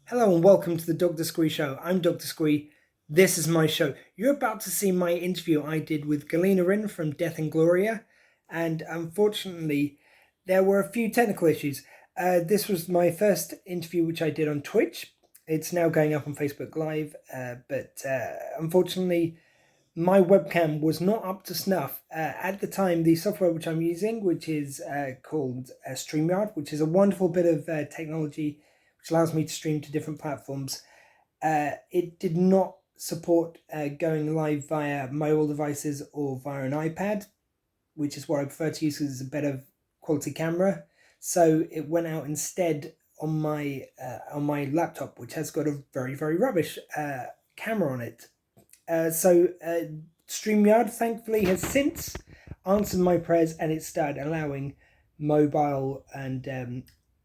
Hello and welcome to the Dr. Squee Show. I'm Dr. Squee. This is my show. You're about to see my interview I did with Gina from Death and Gloria, and unfortunately, there were a few technical issues. This was my first interview which I did on Twitch. It's now going up on Facebook Live, but unfortunately, my webcam was not up to snuff. At the time, the software which I'm using, which is called StreamYard, which is a wonderful bit of technology which allows me to stream to different platforms, it did not support going live via mobile devices or via an iPad, which is what I prefer to use because it's a better quality camera. So it went out instead on my laptop, which has got a very rubbish camera on it. StreamYard thankfully has since answered my prayers, and it started allowing mobile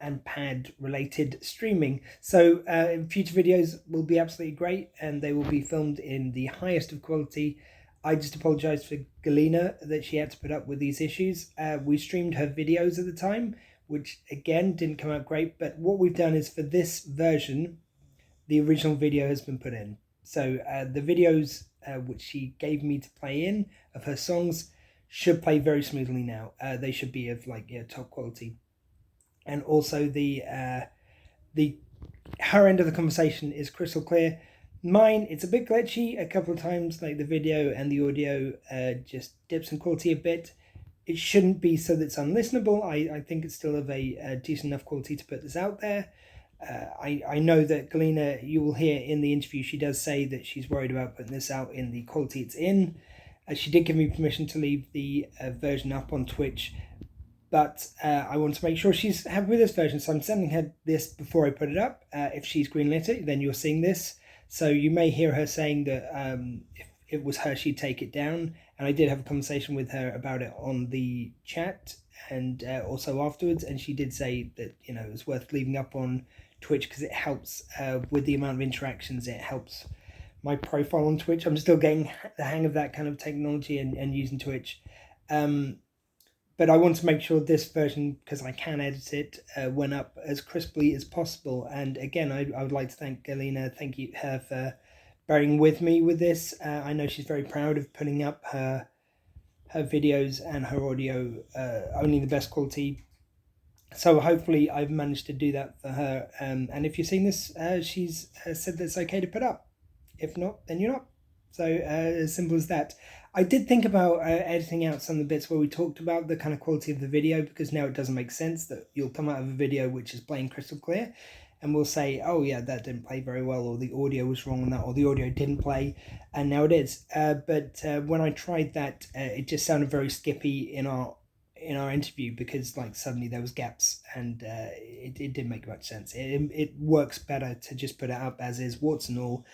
and pad related streaming. So future videos will be absolutely great, and they will be filmed in the highest of quality. I just apologize for Galina that she had to put up with these issues. We streamed her videos at the time, which again didn't come out great, but what we've done is for this version, the original video has been put in. So the videos which she gave me to play in of her songs should play very smoothly now. They should be of top quality, and also the her end of the conversation is crystal clear. Mine, it's a bit glitchy a couple of times, like the video and the audio just dips in quality a bit. It shouldn't be so that it's unlistenable. I think it's still of a decent enough quality to put this out there. I know that Galina, you will hear in the interview, she does say that she's worried about putting this out in the quality it's in. She did give me permission to leave the version up on Twitch, but I want to make sure she's happy with this version, so I'm sending her this before I put it up. If she's greenlit it, then you're seeing this. So you may hear her saying that if it was her, she'd take it down. And I did have a conversation with her about it on the chat and also afterwards, and she did say that it was worth leaving up on Twitch because it helps with the amount of interactions. It helps my profile on Twitch. I'm still getting the hang of that kind of technology and using Twitch. But I want to make sure this version, because I can edit it, went up as crisply as possible. And again, I would like to thank Galina. Thank you her for bearing with me with this. I know she's very proud of putting up her videos and her audio only the best quality. So hopefully I've managed to do that for her. And if you've seen this, she's said that it's okay to put up. If not, then you're not. So as simple as that. I did think about editing out some of the bits where we talked about the kind of quality of the video, because now it doesn't make sense that you'll come out of a video which is playing crystal clear and we'll say, oh yeah, that didn't play very well, or the audio was wrong on that, or the audio didn't play, and now it is. But when I tried that, it just sounded very skippy in our interview, because like suddenly there was gaps, and it didn't make much sense. It works better to just put it up as is, warts and all,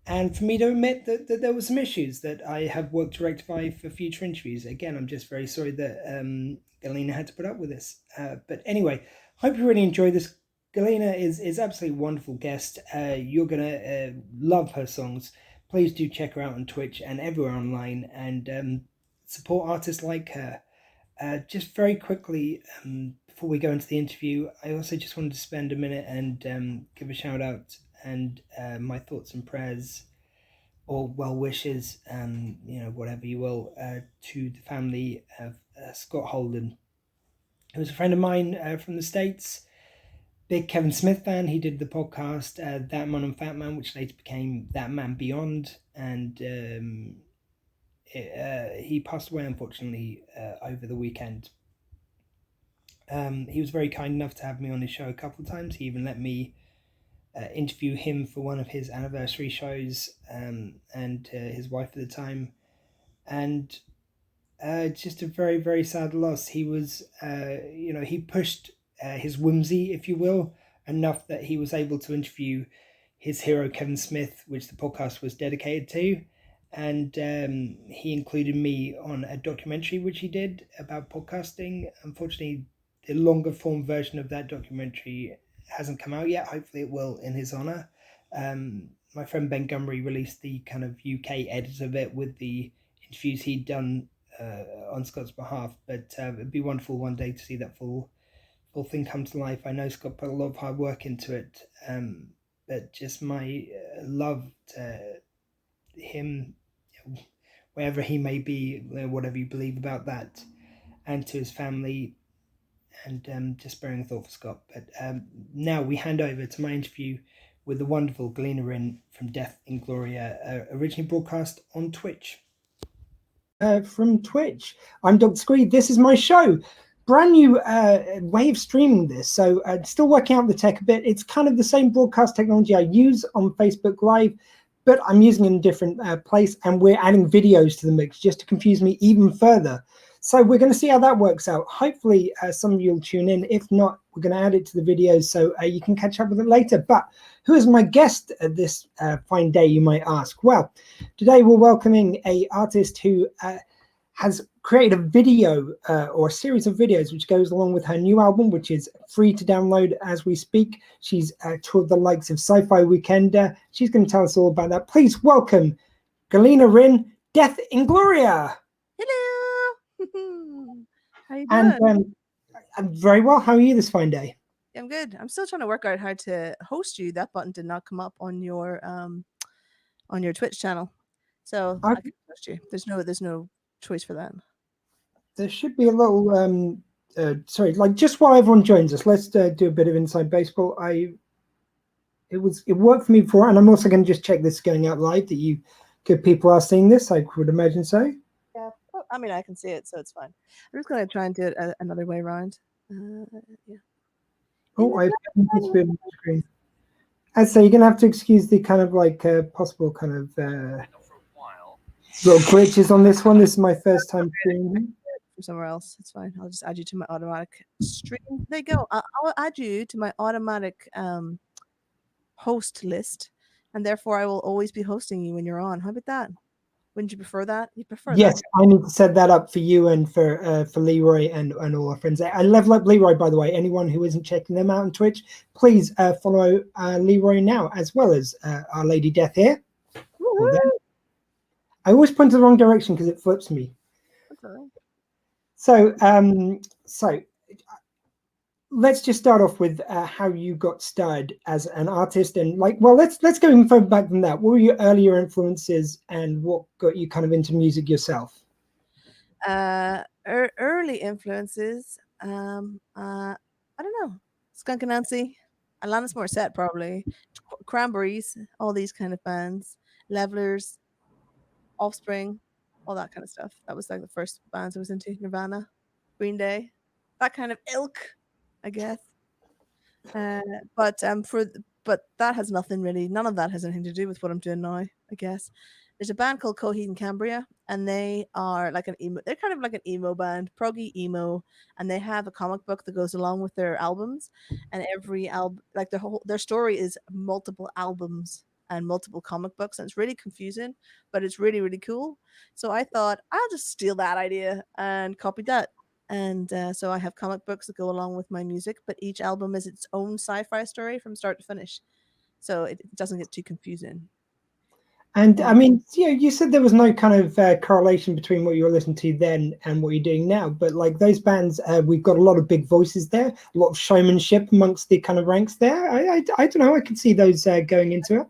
and for me to admit that there were some issues that I have worked to rectify for future interviews. Again, I'm just very sorry that Galina had to put up with this. But anyway, hope you really enjoy this. Galina is absolutely wonderful guest. You're gonna love her songs. Please do check her out on Twitch and everywhere online, and support artists like her. Just very quickly, before we go into the interview, I also just wanted to spend a minute and give a shout out and my thoughts and prayers, or well wishes, whatever you will, to the family of Scott Holden. He was a friend of mine from the States, big Kevin Smith fan. He did the podcast That Man and Fat Man, which later became That Man Beyond, and he passed away unfortunately over the weekend. He was very kind enough to have me on his show a couple of times. He even let me interview him for one of his anniversary shows, and his wife at the time. And just a very sad loss. He was, he pushed his whimsy, if you will, enough that he was able to interview his hero Kevin Smith, which the podcast was dedicated to. And he included me on a documentary which he did about podcasting. Unfortunately, the longer form version of that documentary hasn't come out yet. Hopefully it will in his honor. My friend Ben Gumry released the kind of UK edit of it with the interviews he'd done on Scott's behalf, but it'd be wonderful one day to see that full thing come to life. I know Scott put a lot of hard work into it, but just my love to him, wherever he may be, whatever you believe about that, and to his family, and just bearing a thought for Scott. But now we hand over to my interview with the wonderful Galina Rin from Death Ingloria, originally broadcast on Twitch. From Twitch, I'm Dr. Squee. This is my show. Brand new way of streaming this, so still working out the tech a bit. It's kind of the same broadcast technology I use on Facebook Live, but I'm using it in a different place, and we're adding videos to the mix just to confuse me even further. So we're going to see how that works out. Hopefully some of you will tune in. If not, we're going to add it to the videos so you can catch up with it later. But who is my guest this fine day, you might ask? Well, today we're welcoming an artist who has created a video or a series of videos which goes along with her new album, which is free to download as we speak. She's toured the likes of Sci-Fi Weekender. She's going to tell us all about that. Please welcome Galina Rin, Death Ingloria. Hello. How you doing? And I'm very well. How are you this fine day? I'm good. I'm still trying to work out how to host you. That button did not come up on your Twitch channel, so I can host you. There's no choice for that. There should be a little sorry, like just while everyone joins us, let's do a bit of inside baseball. It worked for me before, and I'm also going to just check this going out live that you good people are seeing this. I would imagine so. Yeah, I mean I can see it, so it's fine. I'm just going to try and do it another way around. Yeah. Oh, I've got this bit on the screen. I'd say you're going to have to excuse the kind of like possible kind of little glitches on this one. This is my first time doing it. From somewhere else. It's fine. I'll just add you to my automatic stream. There you go. I'll add you to my automatic host list, and therefore I will always be hosting you when you're on. How about that? Wouldn't you prefer that? You prefer yes, that? I need to set that up for you and for Leroy and all our friends. I level up Leroy, by the way. Anyone who isn't checking them out on Twitch, please follow Leroy now, as well as Our Lady Death here. I always point in the wrong direction because it flips me. Okay. So let's just start off with how you got started as an artist, and like, well, let's go even further back than that. What were your earlier influences, and what got you kind of into music yourself? Early influences. I don't know. Skunk Anansi, Alanis Morissette, probably. Cranberries, all these kind of bands. Levelers, Offspring, all that kind of stuff. That was like the first bands I was into. Nirvana, Green Day, that kind of ilk, I guess. But that has nothing really. None of that has anything to do with what I'm doing now. I guess there's a band called Coheed and Cambria, and they are like an emo. They're kind of like an emo band, proggy emo, and they have a comic book that goes along with their albums. And every album, like their story is multiple albums and multiple comic books, and it's really confusing, but it's really really cool. So I thought I'll just steal that idea and copy that. And so I have comic books that go along with my music, but each album is its own sci-fi story from start to finish, so it doesn't get too confusing. And I mean, you said there was no kind of correlation between what you were listening to then and what you're doing now, but like those bands, we've got a lot of big voices there, a lot of showmanship amongst the kind of ranks there. I don't know, I could see those going into it.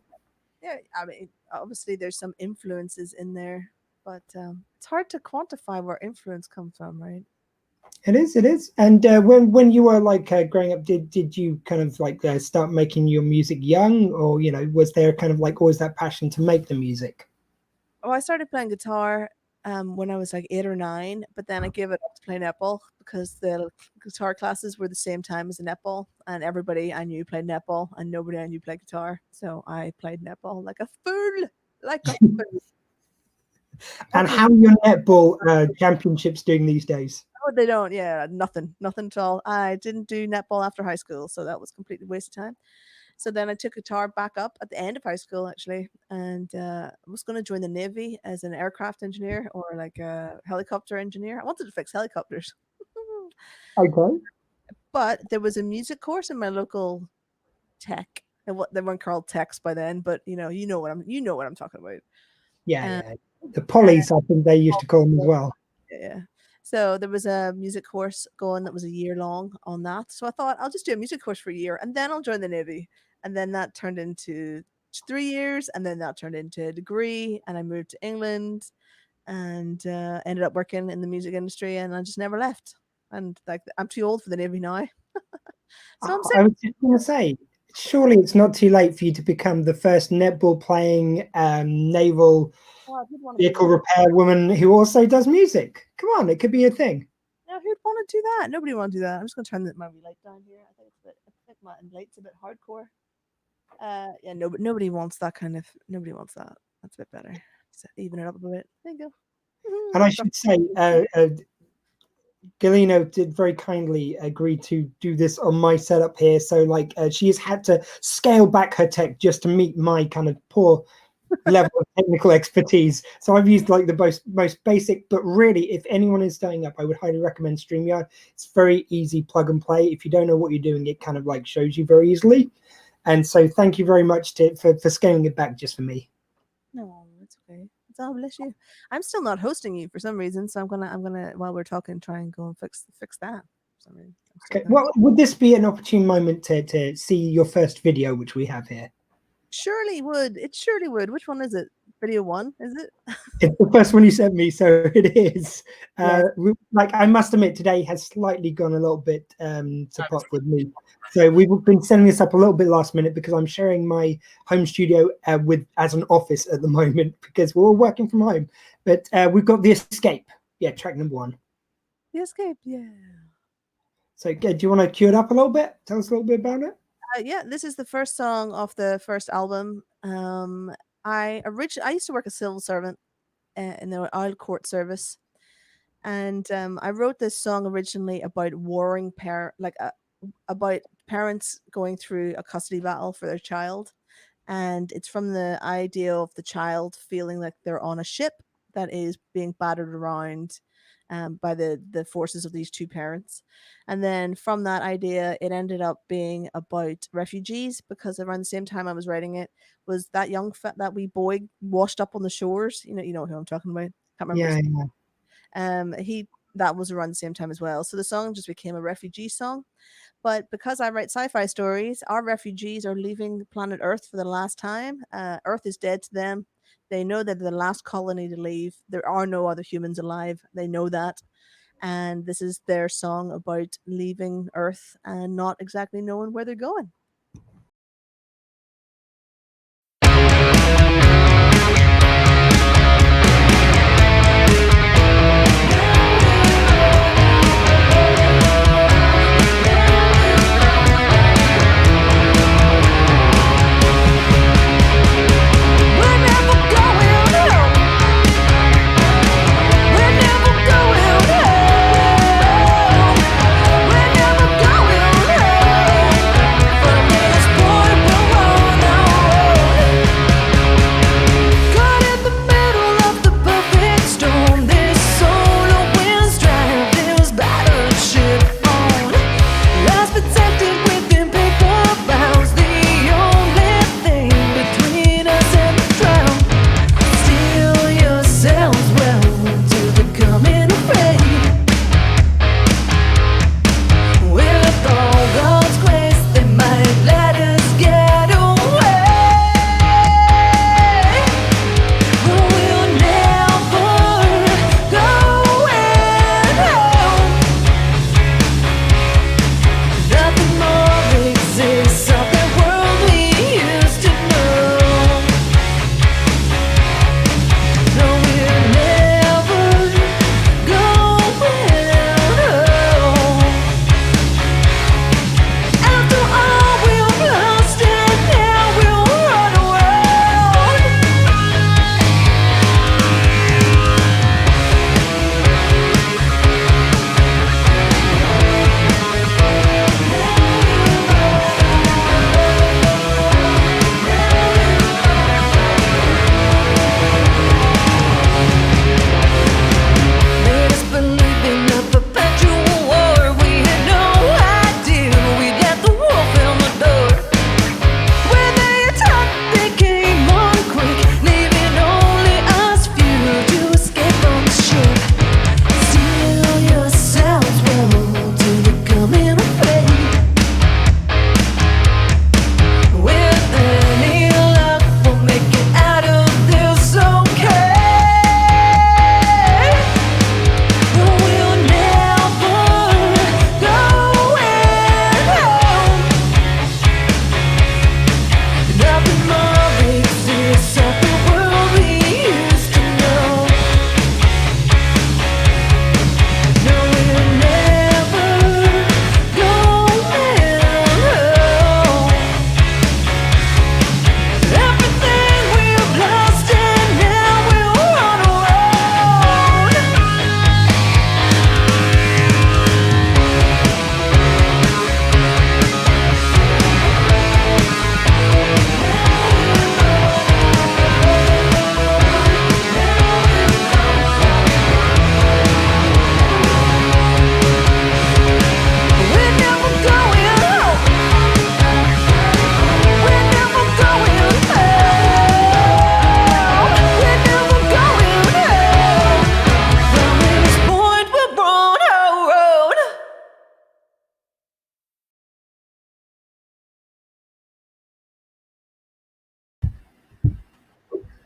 Yeah, I mean, obviously there's some influences in there, but it's hard to quantify where influence comes from, right? It is. And when you were like growing up, did you kind of like start making your music young, or was there kind of like always that passion to make the music? Oh, I started playing guitar when I was like 8 or 9, but then I gave it up to play netball because the guitar classes were the same time as a netball, and everybody I knew played netball, and nobody I knew played guitar, so I played netball like a fool, like a fool. And how are your netball championships doing these days? Oh, they don't. Yeah, nothing at all. I didn't do netball after high school, so that was completely waste of time. So then I took guitar back up at the end of high school, actually, and I was going to join the Navy as an aircraft engineer or like a helicopter engineer. I wanted to fix helicopters. Okay. But there was a music course in my local tech. And what they weren't called techs by then, but you know what I'm talking about. Yeah. The polys, I think they used to call them as well. Yeah. So there was a music course going that was a year long on that. So I thought I'll just do a music course for a year and then I'll join the Navy. and then that turned into 3 years, and then that turned into a degree, and I moved to England, and ended up working in the music industry, and I just never left. And like, I'm too old for the Navy now, so I'm I sick. was just going to say, surely it's not too late for you to become the first netball playing naval Oh, I did want to do vehicle that. repair woman who also does music. Come on, it could be a thing. Now, who'd want to do that? Nobody want to do that. I'm just going to turn my relight down here. I think I think my light's a bit hardcore. Yeah, no, but nobody wants that kind of. Nobody wants that. That's a bit better. So even it up a bit. There you go. And I Stuff. should say, Galino did very kindly agree to do this on my setup here. So, like, she has had to scale back her tech just to meet my kind of poor level of technical expertise. So I've used like the most basic, but really, if anyone is starting up, I would highly recommend StreamYard. It's very easy plug and play. If you don't know what you're doing, it kind of like shows you very easily. And so thank you very much for scaling it back just for me. No, it's okay. It's all bless you. I'm still not hosting you for some reason, so I'm gonna while we're talking try and go and fix that. For some reason, I'm still Okay. trying. Well, would this be an opportune moment to see your first video, which we have here? Surely would. It surely would. Which one is it? Video one, is it? It's the first one you sent me, so it is. Yes. Like I must admit, today has slightly gone a little bit to pot with me. So we've been setting this up a little bit last minute because I'm sharing my home studio with as an office at the moment because we're all working from home. But we've got The Escape, yeah, track number 1. The Escape, yeah. So do you want to cue it up a little bit? Tell us a little bit about it. Yeah, this is the first song off the first album. I used to work as civil servant in the Isle Court service, and I wrote this song originally about warring about parents going through a custody battle for their child, and it's from the idea of the child feeling like they're on a ship that is being battered around by the forces of these two parents. And then from that idea, it ended up being about refugees because around the same time I was writing it was that that wee boy washed up on the shores. You know who I'm talking about. Can't remember his Yeah, yeah. he that was around the same time as well. So the song just became a refugee song. But because I write sci-fi stories, our refugees are leaving planet Earth for the last time. Earth is dead to them. They know that they're the last colony to leave. There are no other humans alive. They know that. And this is their song about leaving Earth and not exactly knowing where they're going.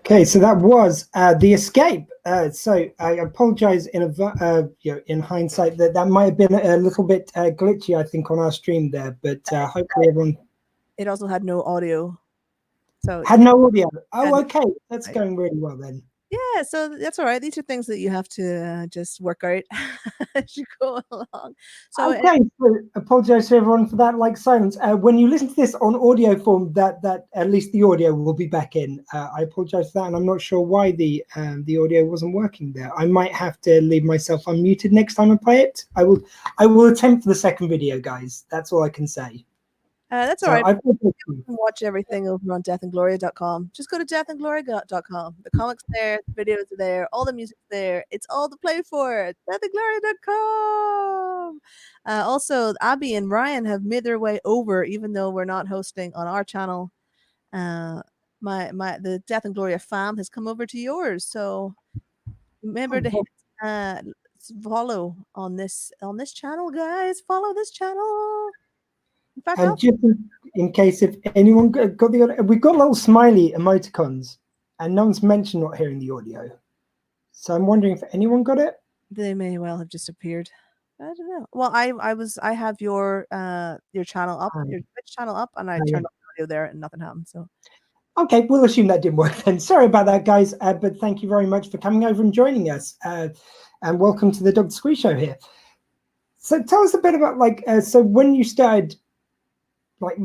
Okay, so that was the escape. So I apologize in hindsight that that might have been a little bit glitchy, I think, on our stream there. But hopefully everyone It also had no audio, so had no audio. had Oh, no, okay, that's like, going really well then. yeah. So that's all right. These are things that you have to just work out as you go along. So Okay, so apologize to everyone for that like silence. When you listen to this on audio form, that at least the audio will be back in. I apologize for that, and I'm not sure why the audio wasn't working there. I might have to leave myself unmuted next time I play it. I will attempt for the second video, guys. That's all I can say. that's all So right. I You can watch everything over on deathandgloria.com. Just go to deathandgloria.com. The comics there, the videos are there, all the music's there. It's all to play for. Deathandgloria.com. Also, Abby and Ryan have made their way over, even though we're not hosting on our channel. The Death and Gloria fam has come over to yours. So remember to hit follow on this channel, guys. Follow this channel. In fact, and just in case if anyone got the we've got little smiley emoticons, and no one's mentioned not hearing the audio. So I'm wondering if anyone got it. they may well have disappeared. I don't know. Well, I have your channel up, your Twitch channel up, and I turned on the audio there, and nothing happened. So Okay, we'll assume that didn't work then. Sorry about that, guys. But thank you very much for coming over and joining us. And welcome to the Dr. Squee Show here. So tell us a bit about so when you started like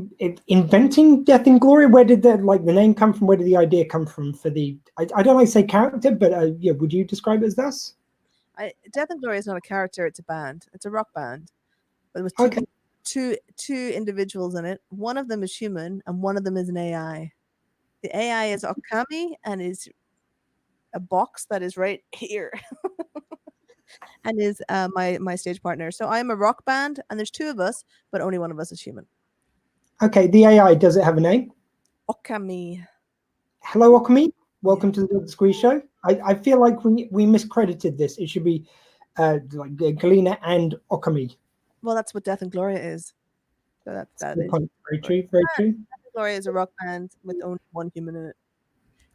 inventing Death and Glory, where did the name come from? Where did the idea come from for the I don't like to say character, but yeah, would you describe it as thus? Death and Glory is not a character; it's a band. It's a rock band, but with Okay. two individuals in it. One of them is human, and one of them is an AI. The AI is Okami and is a box that is right here, and is my stage partner. So I am a rock band, and there's two of us, but only one of us is human. Okay, the AI, does it have a name? Okami. Hello, Okami. Yeah. Welcome to the Dr. Squee Show. I feel like we miscredited this. It should be like Galina and Okami. Well, that's what Death and Gloria is. So that Good is. point. Very true. Very true. Death and Gloria is a rock band with only one human in it.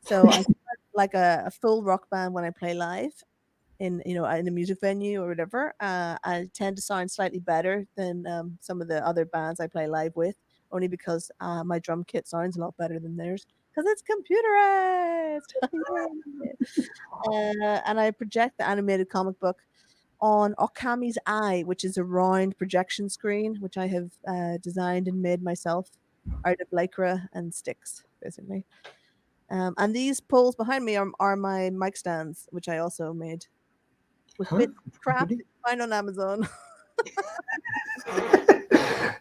So I start like a full rock band when I play live in a music venue or whatever. I tend to sound slightly better than some of the other bands I play live with, only because my drum kit sounds a lot better than theirs because it's computerized. And I project the animated comic book on Okami's eye, which is a round projection screen, which I have designed and made myself out of lycra and sticks, basically. And these poles behind me are my mic stands, which I also made with Huh? bits of crap that you find on Amazon.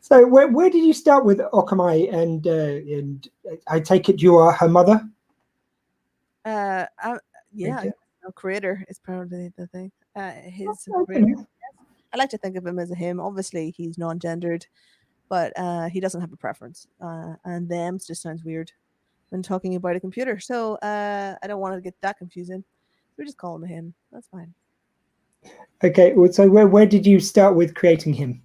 So where did you start with Okamai? And I take it you are her mother. Uh, I, yeah, Okay. creator is probably the thing. His Okay. creator. I like to think of him as a him. Obviously, he's non-gendered, but he doesn't have a preference. And them just sounds weird when talking about a computer. So I don't want to get that confusing. We just call him a him. That's fine. Okay. Well, so where did you start with creating him?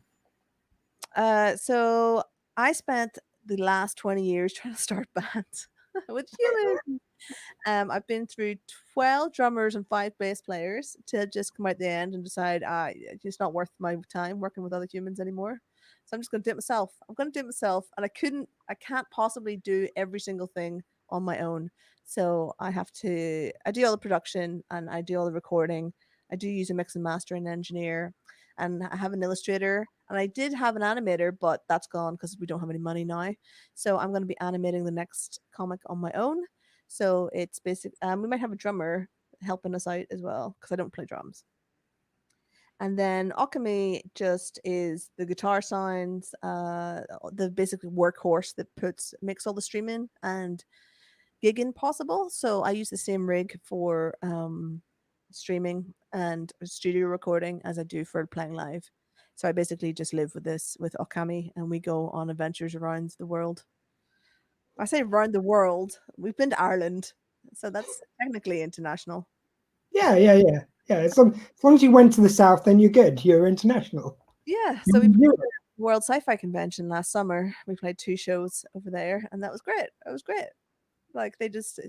So I spent the last 20 years trying to start bands with humans. I've been through 12 drummers and 5 bass players to just come out the end and decide it's just not worth my time working with other humans anymore. So I'm just going to do it myself. I'm going to do it myself, and I can't possibly do every single thing on my own. So I do all the production and I do all the recording. I do use a mix and mastering engineer, and I have an illustrator, and I did have an animator, but that's gone because we don't have any money now. So I'm going to be animating the next comic on my own. So it's basic. We might have a drummer helping us out as well because I don't play drums. And then Okami just is the guitar sounds, the basic workhorse that makes all the streaming and gigging possible. So I use the same rig for streaming and studio recording as I do for playing live. So I basically just live with Okami, and we go on adventures around the world. I say around the world. We've been to Ireland, so that's technically international. Yeah. As long as you went to the south, then you're good. You're international. Yeah, so You're we in played Europe. the World Sci-Fi Convention last summer. We played 2 shows over there, and that was great. It was great. Like they just,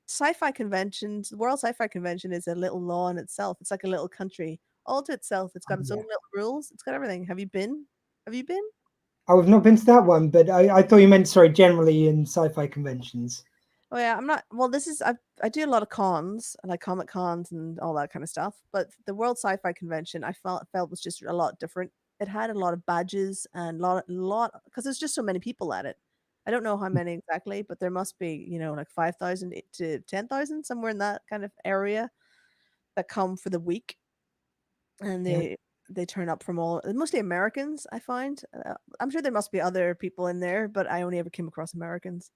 sci-fi conventions. The World Sci-Fi Convention is a little law in itself. It's like a little country all to itself. It's got its own Yeah. little rules. It's got everything. Have you been? Have you been? Oh, I've not been to that one, but I thought you meant, sorry, generally in sci-fi conventions. Oh yeah, I'm not. Well, I do a lot of cons, like comic cons and all that kind of stuff. But the World Sci-Fi Convention, I felt was just a lot different. It had a lot of badges and lot because there's just so many people at it. I don't know how many exactly, but there must be like 5,000 to 10,000 somewhere in that kind of area that come for the week, and Yeah. they turn up from all mostly Americans. I find I'm sure there must be other people in there, but I only ever came across Americans.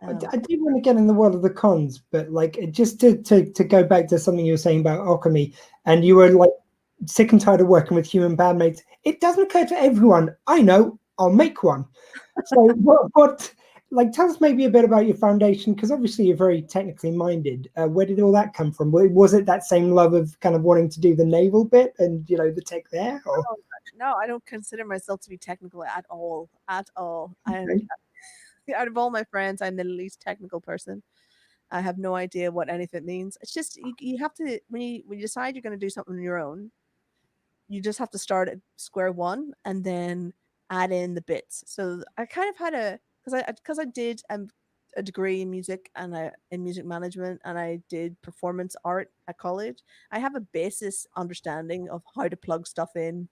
I do want to get in the world of the cons, but like just to go back to something you were saying about alchemy, and you were like sick and tired of working with human bandmates. It doesn't occur to everyone. I know. I'll make one. So what like tell us maybe a bit about your foundation, because obviously you're very technically minded. Where did all that come from? Was it that same love of kind of wanting to do the naval bit and the tech there? Or Oh, no, I don't consider myself to be technical at all. At all. I'm okay. out of all my friends, I'm the least technical person. I have no idea what anything means. It's just you have to when you decide you're going to do something on your own, you just have to start at square one and then add in the bits. So I kind of had a because I did a degree in music and in music management, and I did performance art at college. I have a basis understanding of how to plug stuff in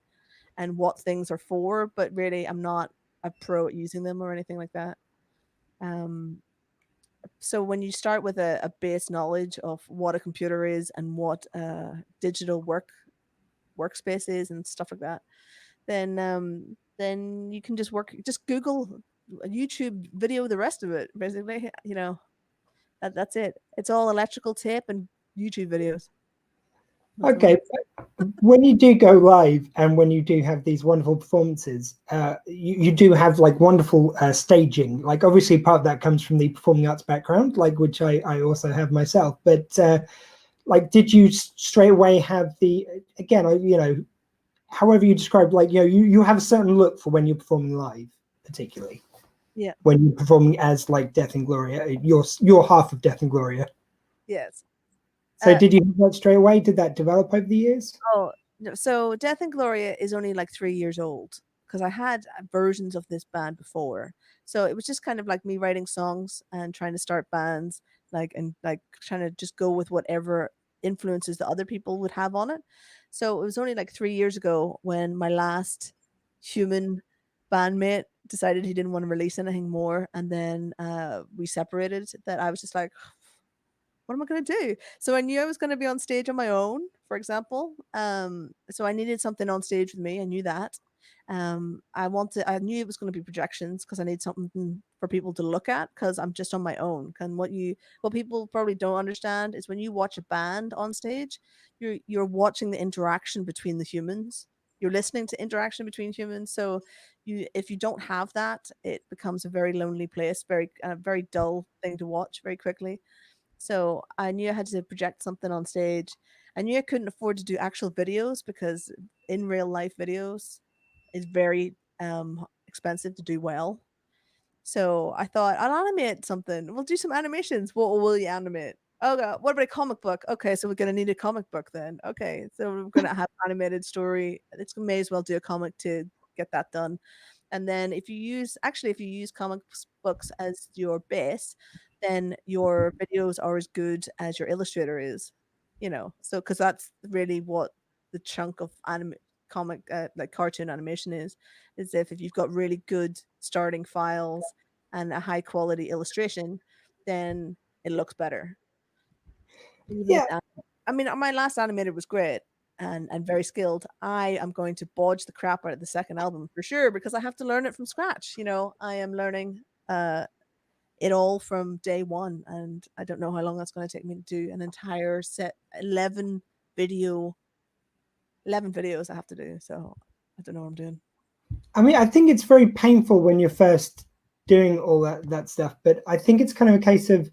and what things are for, but really I'm not a pro at using them or anything like that. Um, so when you start with a base knowledge of what a computer is and what digital workspace is and stuff like that, then you can just Google a YouTube video the rest of it. Basically, that's it. It's all electrical tape and YouTube videos. That's all. Okay, when you do go live and when you do have these wonderful performances, you do have like wonderful staging. Like obviously part of that comes from the performing arts background, like which I also have myself. But like, did you straight away have the again, however you describe, like you have a certain look for when you're performing live, particularly Yeah. when you're performing as like Death and Gloria. You're half of Death and Gloria. Yes. So did you have that straight away? Did that develop over the years? Oh, no. So Death and Gloria is only like 3 years old because I had versions of this band before. So it was just kind of like me writing songs and trying to start bands, and trying to just go with whatever influences the other people would have on it. So it was only like 3 years ago when my last human bandmate decided he didn't want to release anything more, and then we separated. That I was just like, what am I going to do? So I knew I was going to be on stage on my own, for example. So I needed something on stage with me. I knew that. I knew it was going to be projections because I need something for people to look at because I'm just on my own. And what people probably don't understand is when you watch a band on stage, you're watching the interaction between the humans. You're listening to interaction between humans. So if you don't have that, it becomes a very lonely place, very dull thing to watch very quickly. So I knew I had to project something on stage. I knew I couldn't afford to do actual videos because in real life videos is very expensive to do well. So I thought I'll animate something. We'll do some animations. What will you animate? Oh god, what about a comic book? Okay, so we're gonna need a comic book then. Okay, so we're gonna have animated story. It's may as well do a comic to get that done. And then if you use comic books as your base, then your videos are as good as your illustrator is. So because that's really what the chunk of comic like cartoon animation is if you've got really good starting files and a high quality illustration, then it looks better. Even with Yeah. I mean, my last animator was great and very skilled. I am going to bodge the crap out of the second album for sure because I have to learn it from scratch. I am learning it all from day one, and I don't know how long that's going to take me to do an entire set video 11 videos I have to do. So I don't know what I'm doing. I mean, I think it's very painful when you're first doing all that stuff, but I think it's kind of a case of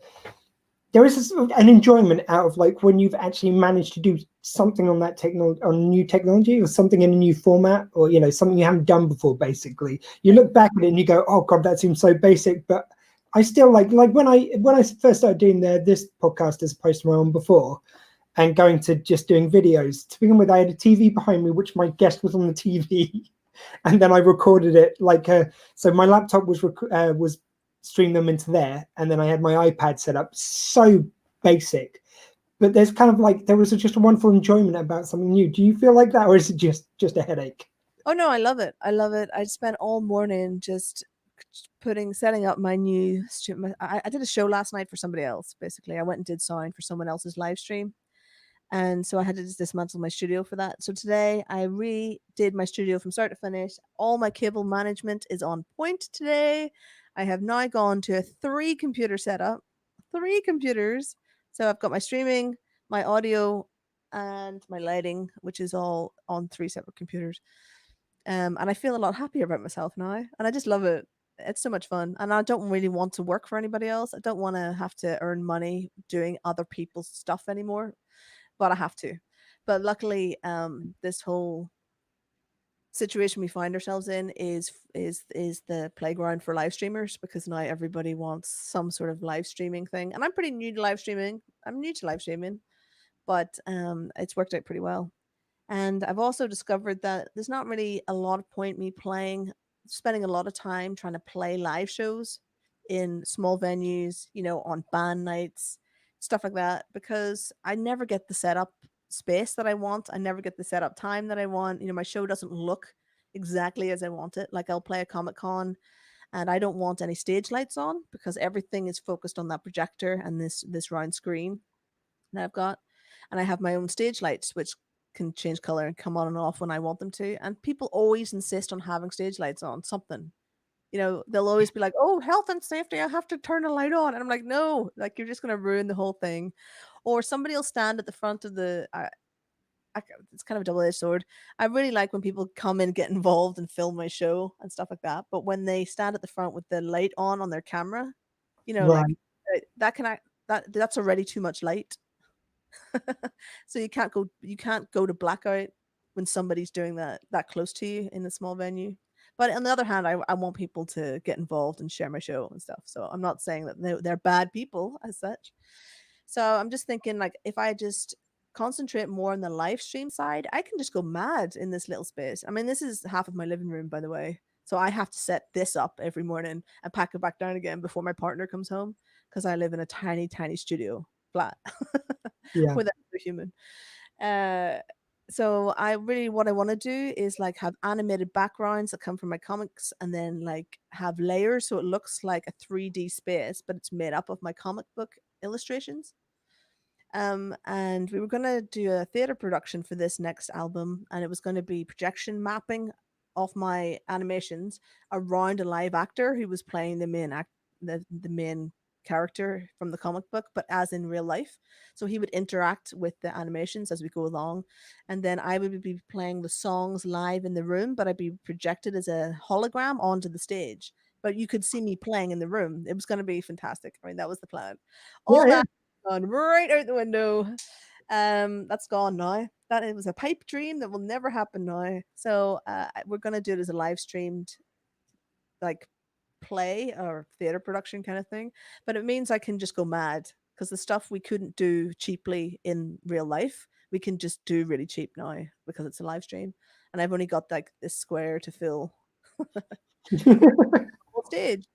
there is an enjoyment out of like when you've actually managed to do something on that technology, on new technology, or something in a new format, or something you haven't done before. Basically, you look back at it and you go, "Oh God, that seems so basic," but I still like when I first started doing this podcast as opposed to my own before, and going to just doing videos. To begin with, I had a TV behind me, which my guest was on the TV, and then I recorded it so my laptop was streamed them into there, and then I had my iPad set up. So basic, but there's kind of like there was just a wonderful enjoyment about something new. Do you feel like that, or is it just a headache? Oh no, I love it. I love it. I spent all morning just setting up my new stream. I did a show last night for somebody else. Basically, I went and did sound for someone else's live stream, and so I had to just dismantle my studio for that. So today I redid my studio from start to finish. All my cable management is on point today. I have now gone to a three-computer setup, three computers. So I've got my streaming, my audio, and my lighting, which is all on three separate computers. And I feel a lot happier about myself now, and I just love it. It's so much fun, and I don't really want to work for anybody else. I don't want to have to earn money doing other people's stuff anymore, but I have to. But luckily, this whole situation we find ourselves in is the playground for live streamers because now everybody wants some sort of live streaming thing, and I'm pretty new to live streaming. I'm new to live streaming, but it's worked out pretty well. And I've also discovered that there's not really a lot of point me spending a lot of time trying to play live shows in small venues, on band nights, stuff like that, because I never get the setup space that I want. I never get the setup time that I want. My show doesn't look exactly as I want it. Like I'll play a Comic Con and I don't want any stage lights on because everything is focused on that projector and this round screen that I've got. And I have my own stage lights, which can change color and come on and off when I want them to. And people always insist on having stage lights on something. They'll always be like, "Oh, health and safety, I have to turn a light on." And I'm like, "No, like you're just going to ruin the whole thing." Or somebody will stand at the front of it's kind of a double-edged sword. I really like when people come and get involved and film my show and stuff like that. But when they stand at the front with the light on their camera, like Right. that can I that's already too much light. So you can't go to blackout when somebody's doing that close to you in a small venue. But on the other hand, I want people to get involved and share my show and stuff. So I'm not saying that they're bad people as such. So I'm just thinking like if I just concentrate more on the live stream side, I can just go mad in this little space. I mean, this is half of my living room, by the way. So I have to set this up every morning and pack it back down again before my partner comes home because I live in a tiny, tiny studio flat Yeah. with another human. Uh, so what I want to do is like have animated backgrounds that come from my comics and then like have layers so it looks like a 3D space, but it's made up of my comic book illustrations. And we were going to do a theater production for this next album, and it was going to be projection mapping of my animations around a live actor who was playing the main character from the comic book, but as in real life. So he would interact with the animations as we go along, and then I would be playing the songs live in the room, but I'd be projected as a hologram onto the stage. But you could see me playing in the room. It was going to be fantastic. I mean, that was the plan. Yeah. All Yeah. that gone right out the window. That's gone now. That it was a pipe dream that will never happen now. So we're gonna do it as a live streamed like play or theater production kind of thing. But it means I can just go mad because the stuff we couldn't do cheaply in real life, we can just do really cheap now because it's a live stream. And I've only got like this square to fill whole stage.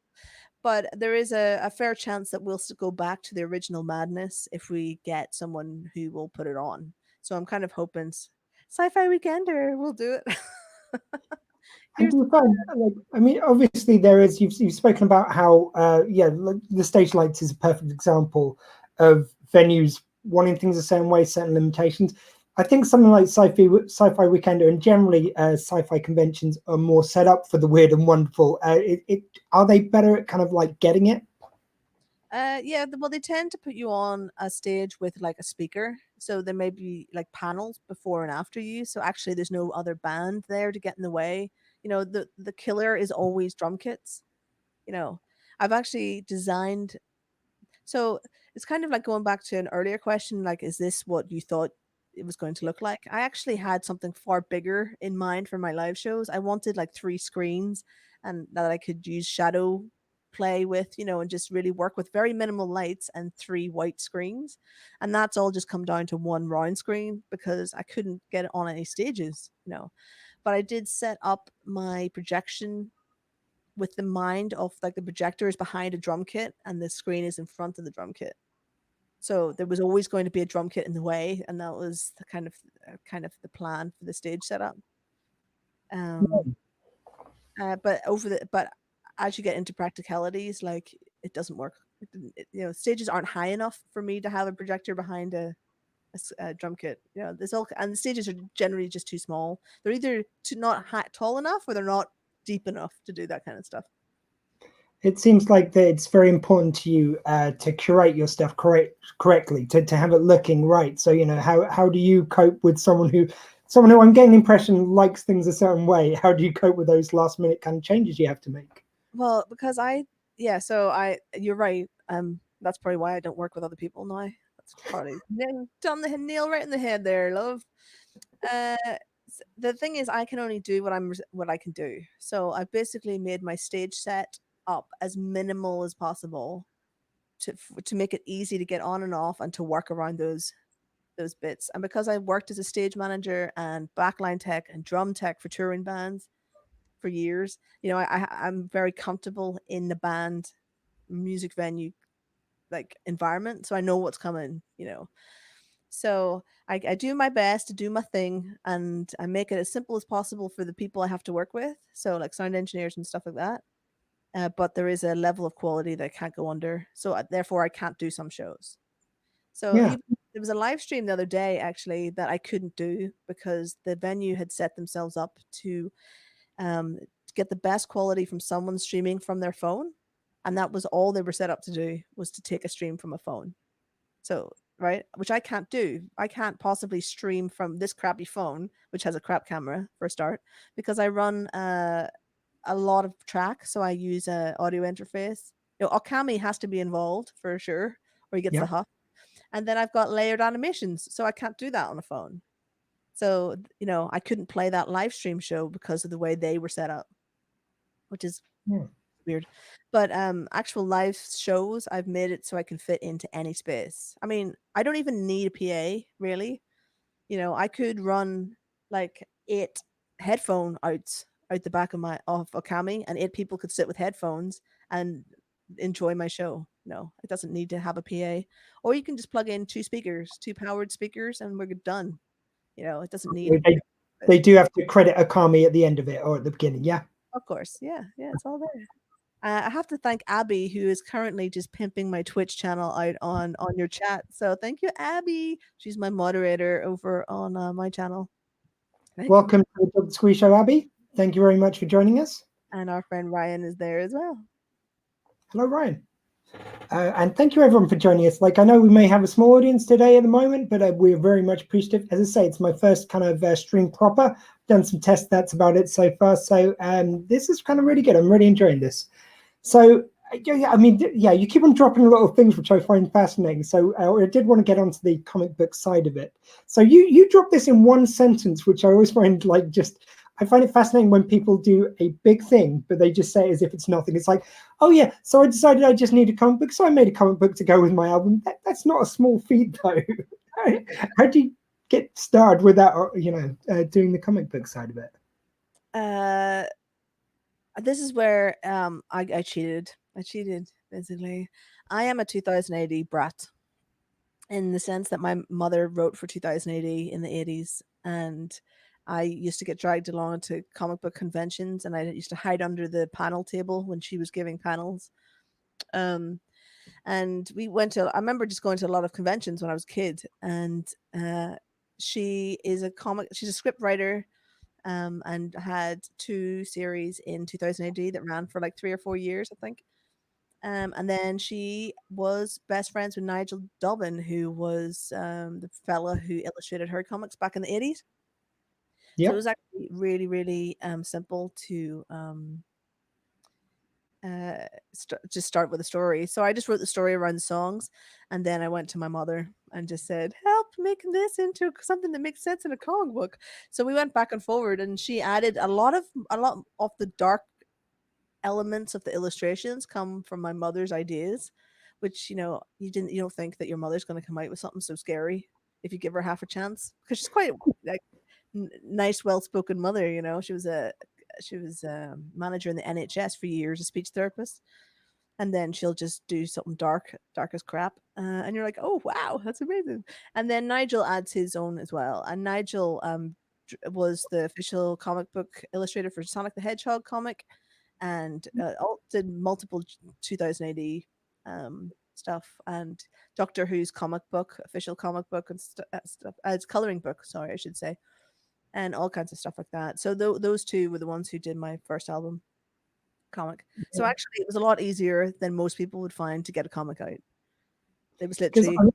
But there is a fair chance that we'll go back to the original madness if we get someone who will put it on. So I'm kind of hoping Sci-Fi Weekender will do it. And Here's do you find, like, I mean, obviously there is. You've spoken about how, yeah, like the stage lights is a perfect example of venues wanting things the same way, certain limitations. I think something like Sci-Fi Weekender and generally sci-fi conventions are more set up for the weird and wonderful. Are they better at kind of like getting it? yeah, well, they tend to put you on a stage with like a speaker, so there may be like panels before and after you. So actually, there's no other band there to get in the way. The killer is always drum kits. You know, I've actually designed. So it's kind of like going back to an earlier question, like, is this what you thought it was going to look like? I actually had something far bigger in mind for my live shows. I wanted like three screens and that I could use shadow play with, and just really work with very minimal lights and three white screens. And that's all just come down to one round screen because I couldn't get it on any stages. But I did set up my projection with the mind of like the projector is behind a drum kit and the screen is in front of the drum kit. So there was always going to be a drum kit in the way, and that was the kind of the plan for the stage setup. Um, but as you get into practicalities, like it doesn't work. Stages aren't high enough for me to have a projector behind a drum kit. There's all and the stages are generally just too small. They're either not tall enough or they're not deep enough to do that kind of stuff. It seems like that it's very important to you to curate your stuff correctly, to have it looking right. So how do you cope with someone who I'm getting the impression likes things a certain way? How do you cope with those last minute kind of changes you have to make? Well, because you're right. That's probably why I don't work with other people now. That's probably done the nail right in the head there, love. Uh, the thing is, I can only do what I can do. So I've basically made my stage set up as minimal as possible to make it easy to get on and off and to work around those bits. And because I worked as a stage manager and backline tech and drum tech for touring bands for years, I'm very comfortable in the band music venue like environment, so I know what's coming. So I do my best to do my thing, and I make it as simple as possible for the people I have to work with, so like sound engineers and stuff like that. But there is a level of quality that I can't go under, so therefore I can't do some shows. So Yeah. even there was a live stream the other day actually that I couldn't do because the venue had set themselves up to get the best quality from someone streaming from their phone, and that was all they were set up to do, was to take a stream from a phone. So right, which I can't do. I can't possibly stream from this crappy phone, which has a crap camera for a start, because I run a lot of track, so I use a audio interface. Okami has to be involved for sure, or he gets the Yeah. huff. And then I've got layered animations, so I can't do that on a phone. So, I couldn't play that live stream show because of the way they were set up, which is Yeah. weird. But actual live shows, I've made it so I can fit into any space. I mean, I don't even need a PA, really. I could run like 8 headphone outs out the back of Okami, and 8 people could sit with headphones and enjoy my show. No, it doesn't need to have a PA. Or you can just plug in 2 speakers, 2 powered speakers, and we're done. It doesn't need They do have to credit Akami at the end of it or at the beginning. Yeah. Of course. Yeah, yeah, it's all there. I have to thank Abby, who is currently just pimping my Twitch channel out on your chat. So thank you, Abby. She's my moderator over on my channel. Thank you. Welcome to the Squee Show, Abby. Thank you very much for joining us. And our friend Ryan is there as well. Hello, Ryan. And thank you everyone for joining us. Like, I know we may have a small audience today at the moment, but we're very much appreciative. As I say, it's my first kind of stream proper. Done some test that's about it so far. So this is kind of really good. I'm really enjoying this. So yeah, I mean, yeah, you keep on dropping a lot of things which I find fascinating. So I did want to get onto the comic book side of it. So you dropped this in one sentence, which I always find like just. I find it fascinating when people do a big thing, but they just say it as if it's nothing. It's like, oh yeah, so I decided I just need a comic book, so I made a comic book to go with my album. That's not a small feat, though. How do you get started with that, doing the comic book side of it? This is where I cheated. I cheated, basically. I am a 2000 AD brat in the sense that my mother wrote for 2000 AD in the 80s, and I used to get dragged along to comic book conventions, and I used to hide under the panel table when she was giving panels. And I remember just going to a lot of conventions when I was a kid, and she's a script writer, and had 2 series in 2000 AD that ran for like 3 or 4 years, I think. And then she was best friends with Nigel Dobbin, who was the fella who illustrated her comics back in the 80s. So it Yeah. was actually really, really simple to just start with a story. So I just wrote the story around the songs, and then I went to my mother and just said, "Help making this into something that makes sense in a comic book." So we went back and forward, and she added a lot of the dark elements of the illustrations come from my mother's ideas, which you don't think that your mother's going to come out with something so scary if you give her half a chance, because she's quite like nice, well-spoken mother. She was a manager in the NHS for years, a speech therapist, and then she'll just do something dark as crap, and you're like, oh wow, that's amazing. And then Nigel adds his own as well, and Nigel was the official comic book illustrator for Sonic the Hedgehog comic, and did multiple 2000 AD stuff, and Doctor Who's comic book, official comic book, and stuff. It's coloring book, sorry, I should say, and all kinds of stuff like that. So those two were the ones who did my first album comic. So actually, it was a lot easier than most people would find to get a comic out. It was Because literally,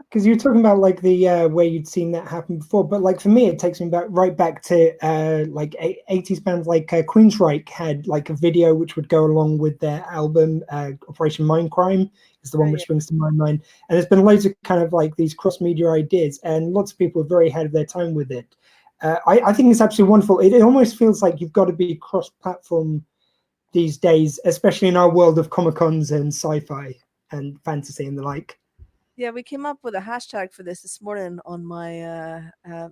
because you're talking about like the where you'd seen that happen before, but like for me it takes me back right back to like 80s bands like Queensryche had like a video which would go along with their album. Operation Mindcrime is the one which yeah. springs to my mind, and there's been loads of kind of like these cross media ideas, and lots of people are very ahead of their time with it. I think it's absolutely wonderful. It almost feels like you've got to be cross platform these days, especially in our world of comic cons and sci-fi and fantasy and the like. Yeah, we came up with a hashtag for this morning on my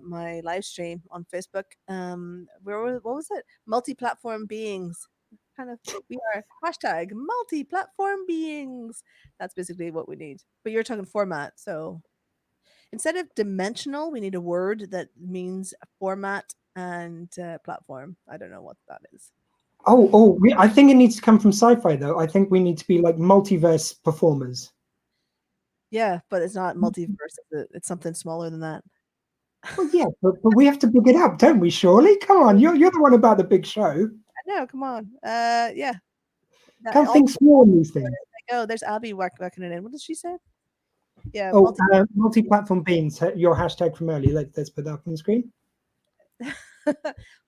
my live stream on Facebook. What was it? Multi-platform beings. Kind of, we are hashtag multi-platform beings. That's basically what we need. But you're talking format, so instead of dimensional, we need a word that means format and platform. I don't know what that is. I think it needs to come from sci-fi though. I think we need to be like multiverse performers. Yeah, but it's not multiverse. It's something smaller than that. Well, yeah, but we have to big it up, don't we? Surely, come on, you're the one about the big show. I know. Come on. Yeah. Can't All think small in these things. go. There's Abby working it in. What did she say? Yeah, Oh, multi-platform beings. Your hashtag from earlier. Let's put that up on the screen. How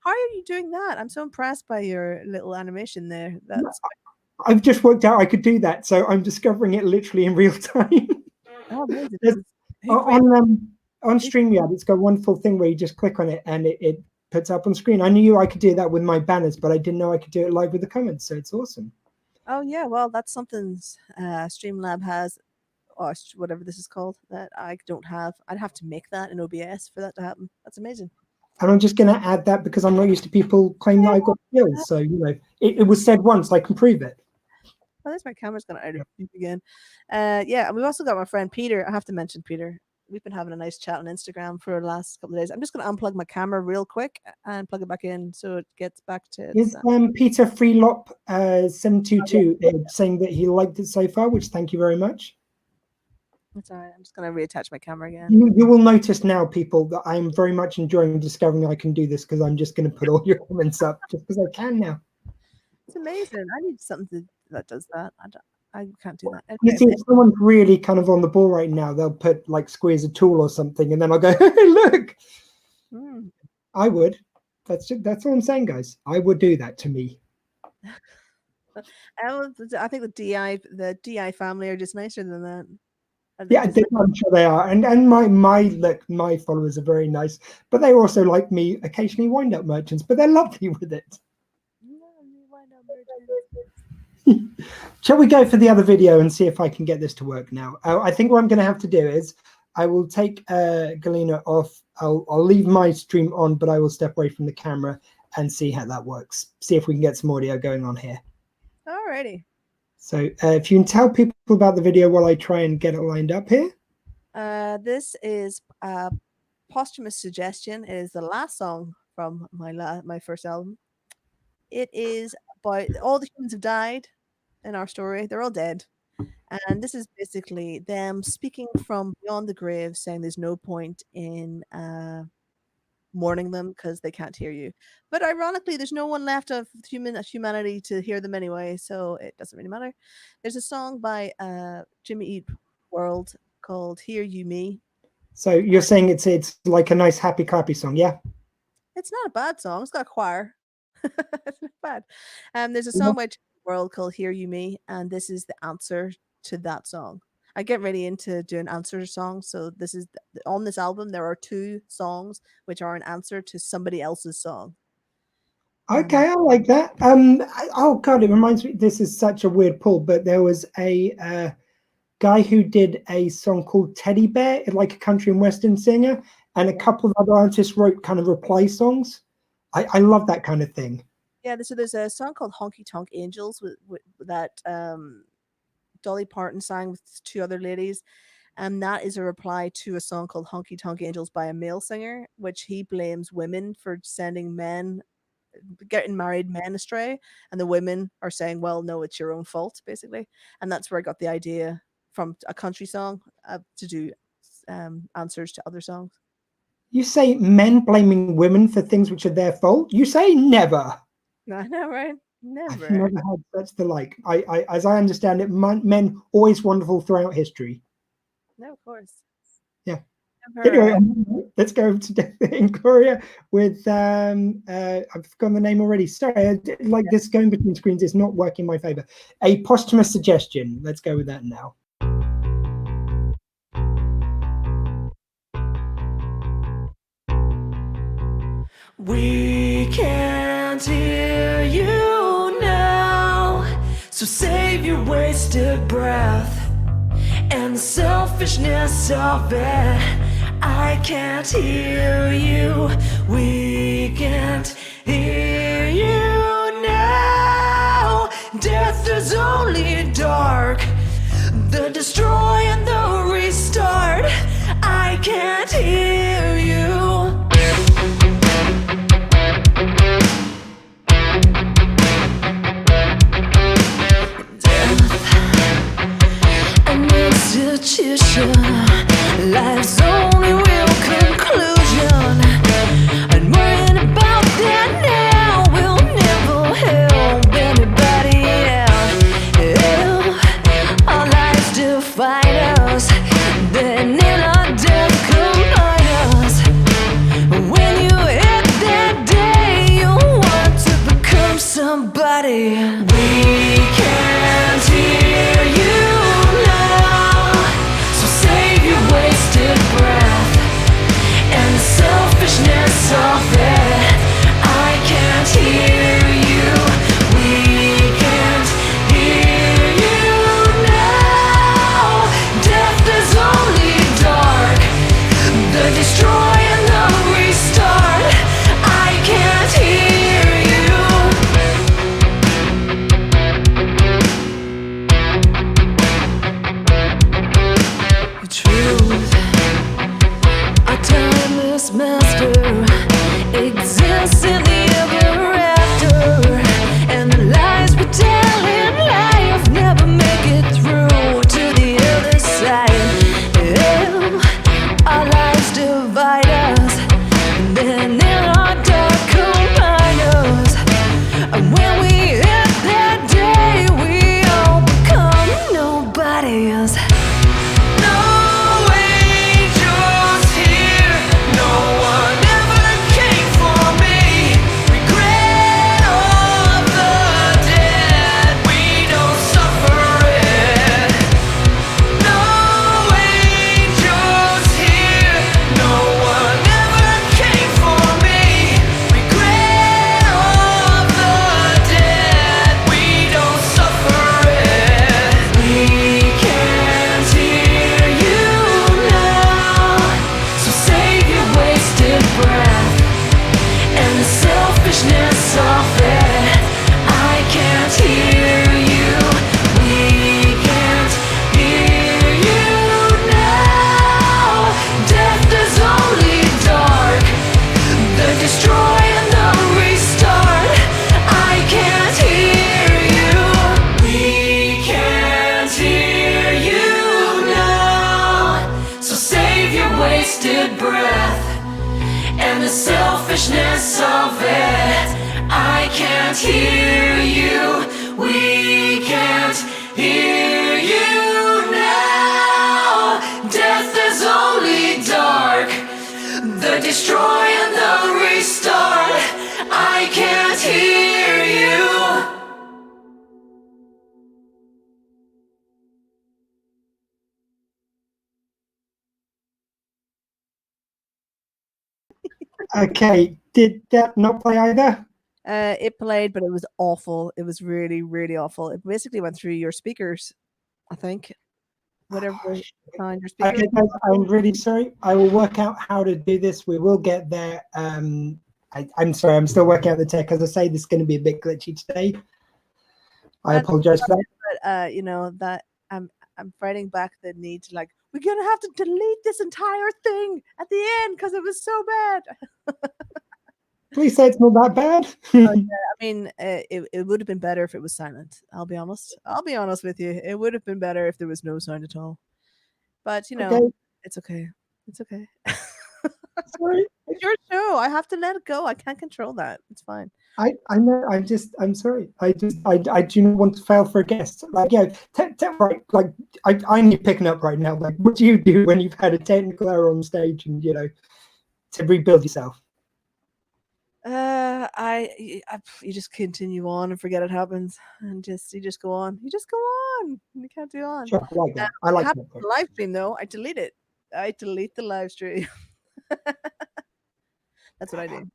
are you doing that? I'm so impressed by your little animation there. That's I've just worked out I could do that, so I'm discovering it literally in real time. amazing. On StreamYard, it's got a wonderful thing where you just click on it and it puts up on screen. I knew I could do that with my banners, but I didn't know I could do it live with the comments, so it's awesome. Oh yeah, well that's something Streamlab has, or whatever this is called, that I don't have. I'd have to make that in OBS for that to happen. That's amazing. And I'm just going to add that because I'm not used to people claiming that I've got skills. So, it was said once, I can prove it. Oh, there's my camera's gonna out of again. Yeah, and we've also got my friend Peter. I have to mention Peter. We've been having a nice chat on Instagram for the last couple of days. I'm just gonna unplug my camera real quick and plug it back in so it gets back to its. Is Peter Freelop 722 saying that he liked it so far, which thank you very much. That's all right. I'm just gonna reattach my camera again. You will notice now, people, that I'm very much enjoying discovering I can do this because I'm just going to put all your comments up just because I can now. It's amazing. I need something that does that. I can't do that. You see, if someone's really kind of on the ball right now, they'll put like Squee as a tool or something, and then I'll go, hey, look. I would. That's all I'm saying, guys. I would do that to me. I think the DI family are just nicer than that. Yeah, I'm sure they are, and my followers are very nice, but they also like me occasionally wind up merchants, but they're lovely with it. Shall we go for the other video and see if I can get this to work now? I think what I'm going to have to do is I will take Galena off. I'll leave my stream on, but I will step away from the camera and see how that works. See if we can get some audio going on here. Alrighty. So if you can tell people about the video while I try and get it lined up here. This is a posthumous suggestion. It is the last song from my first album. It is about all the humans have died in our story. They're all dead. And this is basically them speaking from beyond the grave, saying there's no point in mourning them because they can't hear you. But ironically, there's no one left of humanity to hear them anyway, so it doesn't really matter. There's a song by Jimmy Eat World called "Hear You Me." So you're saying it's like a nice happy clappy song, yeah? It's not a bad song. It's got a choir. It's not bad. There's a song by Jimmy Eat World called "Hear You Me," and this is the answer to that song. I get really into doing answer songs, so this is on this album. There are 2 songs which are an answer to somebody else's song. Okay, I like that. Oh God, it reminds me. This is such a weird pull, but there was a guy who did a song called Teddy Bear, like a country and western singer, and a Yeah. couple of other artists wrote kind of reply songs. I love that kind of thing. Yeah, so there's a song called Honky Tonk Angels with that Dolly Parton sang with two other ladies, and that is a reply to a song called Honky Tonk Angels by a male singer, which he blames women for sending men getting married men astray, and the women are saying, "Well, no, it's your own fault," basically, and that's where I got the idea from a country song to do answers to other songs. You say men blaming women for things which are their fault. You say never. I know, right? I've Never. never had such the like. As I understand it, men always wonderful throughout history. No, of course. Yeah. Never. Anyway, let's go to Ingloria with I've forgotten the name already. Sorry, like this going between screens is not working in my favor. A posthumous suggestion. Let's go with that now. We can't hear you now, so save your wasted breath and the selfishness of it. I can't hear you. We can't hear you now. Death is only dark, the destroy and the restart. I can't hear you. An institution, life's only real conclusion. And worrying about that now will never help anybody out. If our lives define us, then in our death combine us. When you hit that day, you want to become somebody. We can't hear you now, so save your wasted breath and the selfishness of it. I can't hear you. We can't hear you now. Death is only dark, the destroy and the restart. I can't hear you. The truth, a timeless master, exists in the ever after, and the lies we tell in life never make it through to the other side. Yeah, our lives divide us, and then in our dark combine us. And when we hit that day, we all become nobodies. No angels here, no one ever came for me. Regret of the dead, we don't suffer it. No angels here, no one ever came for me. Regret of the dead, we don't suffer it. We can't hear you now, so save your wasted breath and the selfishness of it. I can't hear you. We can't hear you now. Death is only dark, the destroy and the restart. I can't hear you. We can't hear you now, so save your wasted breath and the selfishness of it. I can't hear you. We can't hear you now. Death is only dark, the destroy and the restart. I can't hear you. Okay, did that not play either? It played, but it was awful. It was really, really awful. It basically went through your speakers, I think. Whatever sound your speakers. Okay, guys, I'm really sorry. I will work out how to do this. We will get there. I'm sorry, I'm still working out the tech. As I say, this is going to be a bit glitchy today. I apologize for that. But you know that I'm fighting back the need to like we're gonna have to delete this entire thing at the end because it was so bad. Please say it's not that bad. I mean, it would have been better if it was silent. I'll be honest. I'll be honest with you. It would have been better if there was no sound at all. But you know, Okay. it's okay. It's okay. Sorry. It's your show. I have to let it go. I can't control that. It's fine. I know. I'm sorry. I do not want to fail for a guest. Like, yeah, right. Like, I'm picking up right now. Like, what do you do when you've had a technical error on stage and to rebuild yourself? You just continue on and forget it happens, and you just go on. You just go on. You can't do on. Sure, I like that. I like that. The live stream though. I delete it. I delete the live stream. That's what I do.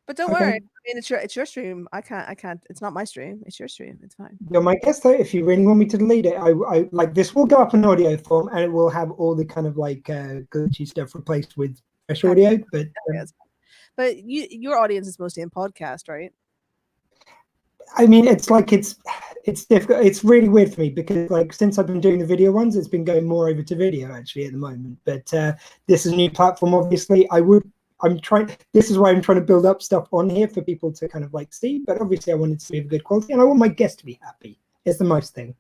But don't worry. I mean, it's your stream. I can't. It's not my stream. It's your stream. It's fine. You're my guest though. If you really want me to delete it, I like this will go up in audio form and it will have all the kind of like glitchy stuff replaced with fresh audio. But your audience is mostly in podcast, right? I mean, it's like it's difficult. It's really weird for me because like since I've been doing the video ones, it's been going more over to video actually at the moment. But this is a new platform, obviously. This is why I'm trying to build up stuff on here for people to kind of like see. But obviously, I want it to be of good quality, and I want my guests to be happy. It's the most thing.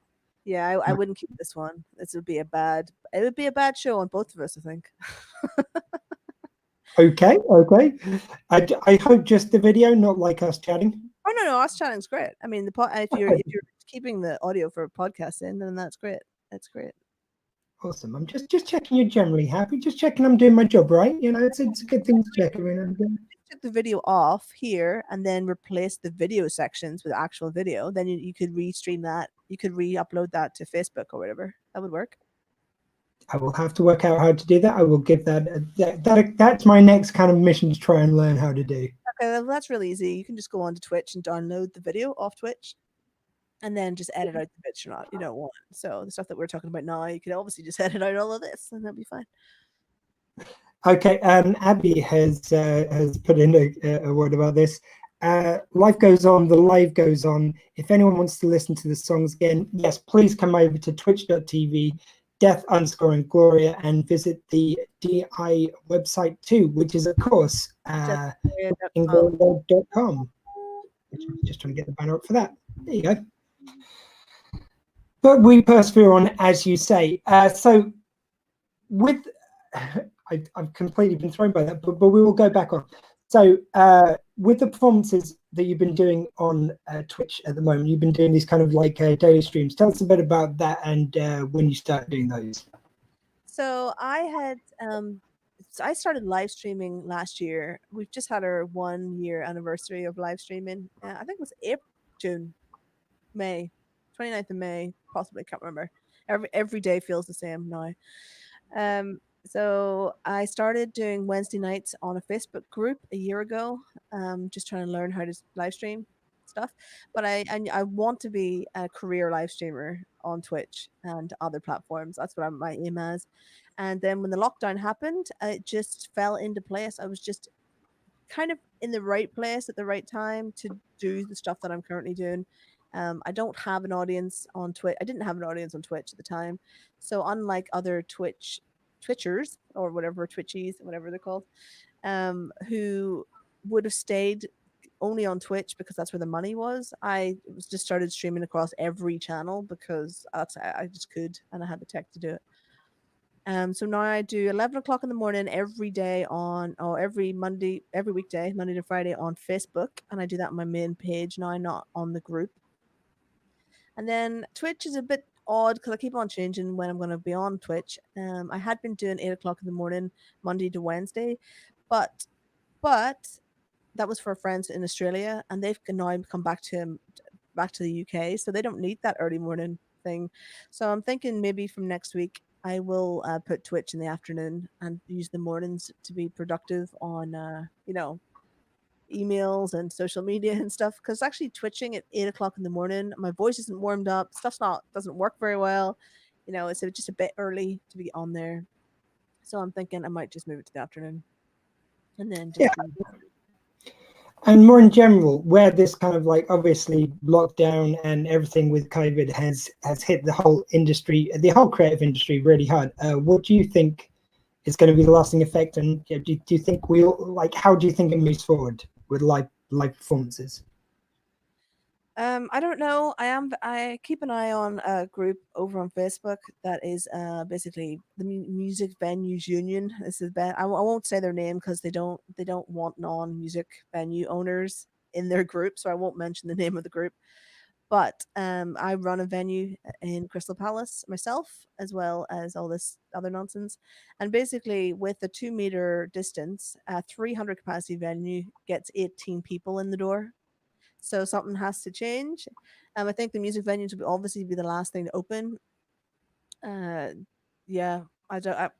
Yeah, I wouldn't keep this one. It would be a bad show on both of us, I think. Okay. I hope just the video, not like us chatting. Oh no, us chatting's great. I mean, if you're keeping the audio for a podcast in, then that's great. That's great. Awesome. I'm just checking you're generally happy. Just checking I'm doing my job right. You know, it's a good thing to check. I mean, took the video off here and then replace the video sections with actual video. Then you could restream that. You could re-upload that to Facebook or whatever. That would work. I will have to work out how to do that. I will give that's my next kind of mission to try and learn how to do. Okay, well, that's really easy. You can just go on to Twitch and download the video off Twitch and then just edit out the bits you don't want. So the stuff that we're talking about now, you could obviously just edit out all of this and that'll be fine. Okay, Abby has put in a word about this. Life goes on, the live goes on. If anyone wants to listen to the songs again, yes, please come over to twitch.tv death_Ingloria and visit the DI website too, which is of course ingloria.com. Just trying to get the banner up for that. There you go. But we persevere on, as you say. So with I've completely been thrown by that, but we will go back on. So with the performances that you've been doing on Twitch at the moment, you've been doing these kind of like daily streams. Tell us a bit about that and when you started doing those. So I started live streaming last year. We've just had our 1 year anniversary of live streaming. I think it was May, 29th of May, possibly, can't remember. Every day feels the same now. So I started doing Wednesday nights on a Facebook group a year ago, just trying to learn how to live stream stuff. But I want to be a career live streamer on Twitch and other platforms. That's what my aim is. And then when the lockdown happened, it just fell into place. I was just kind of in the right place at the right time to do the stuff that I'm currently doing. I don't have an audience on Twitch. I didn't have an audience on Twitch at the time. So unlike other Twitchers or whatever, Twitchies, whatever they're called, who would have stayed only on Twitch because that's where the money was. I just started streaming across every channel because I just could and I had the tech to do it. So now I do 11 o'clock in the morning every day every weekday, Monday to Friday on Facebook. And I do that on my main page now, not on the group. And then Twitch is a bit odd because I keep on changing when I'm going to be on Twitch. I had been doing 8 o'clock in the morning, Monday to Wednesday, but that was for friends in Australia, and they've now come back to the UK, so they don't need that early morning thing. So I'm thinking maybe from next week I will put Twitch in the afternoon and use the mornings to be productive on emails and social media and stuff because actually twitching at 8 o'clock in the morning, my voice isn't warmed up, stuff's not doesn't work very well. It's just a bit early to be on there. So I'm thinking I might just move it to the afternoon and then Yeah. just be And more in general, where this kind of like obviously lockdown and everything with COVID has hit the whole industry, the whole creative industry really hard. What do you think is going to be the lasting effect? And do you think how do you think it moves forward with live performances? I don't know. I keep an eye on a group over on Facebook that is basically the Music Venues Union. This is bad. I won't say their name because they don't want non-music venue owners in their group, so I won't mention the name of the group. But I run a venue in Crystal Palace myself, as well as all this other nonsense. And basically, with a 2 meter distance, a 300 capacity venue gets 18 people in the door. So something has to change. I think the music venues will obviously be the last thing to open. Uh, yeah,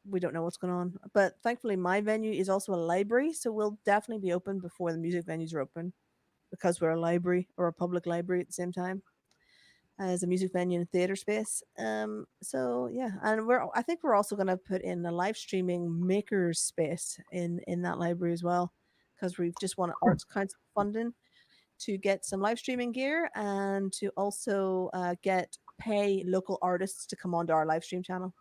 we don't know what's going on, but thankfully my venue is also a library, so we'll definitely be open before the music venues are open because we're a library or a public library at the same time as a music venue and theater space. So yeah, and I think we're also going to put in a live streaming makers space in that library as well because we've just wanted arts council funding to get some live streaming gear and to also pay local artists to come onto our live stream channel.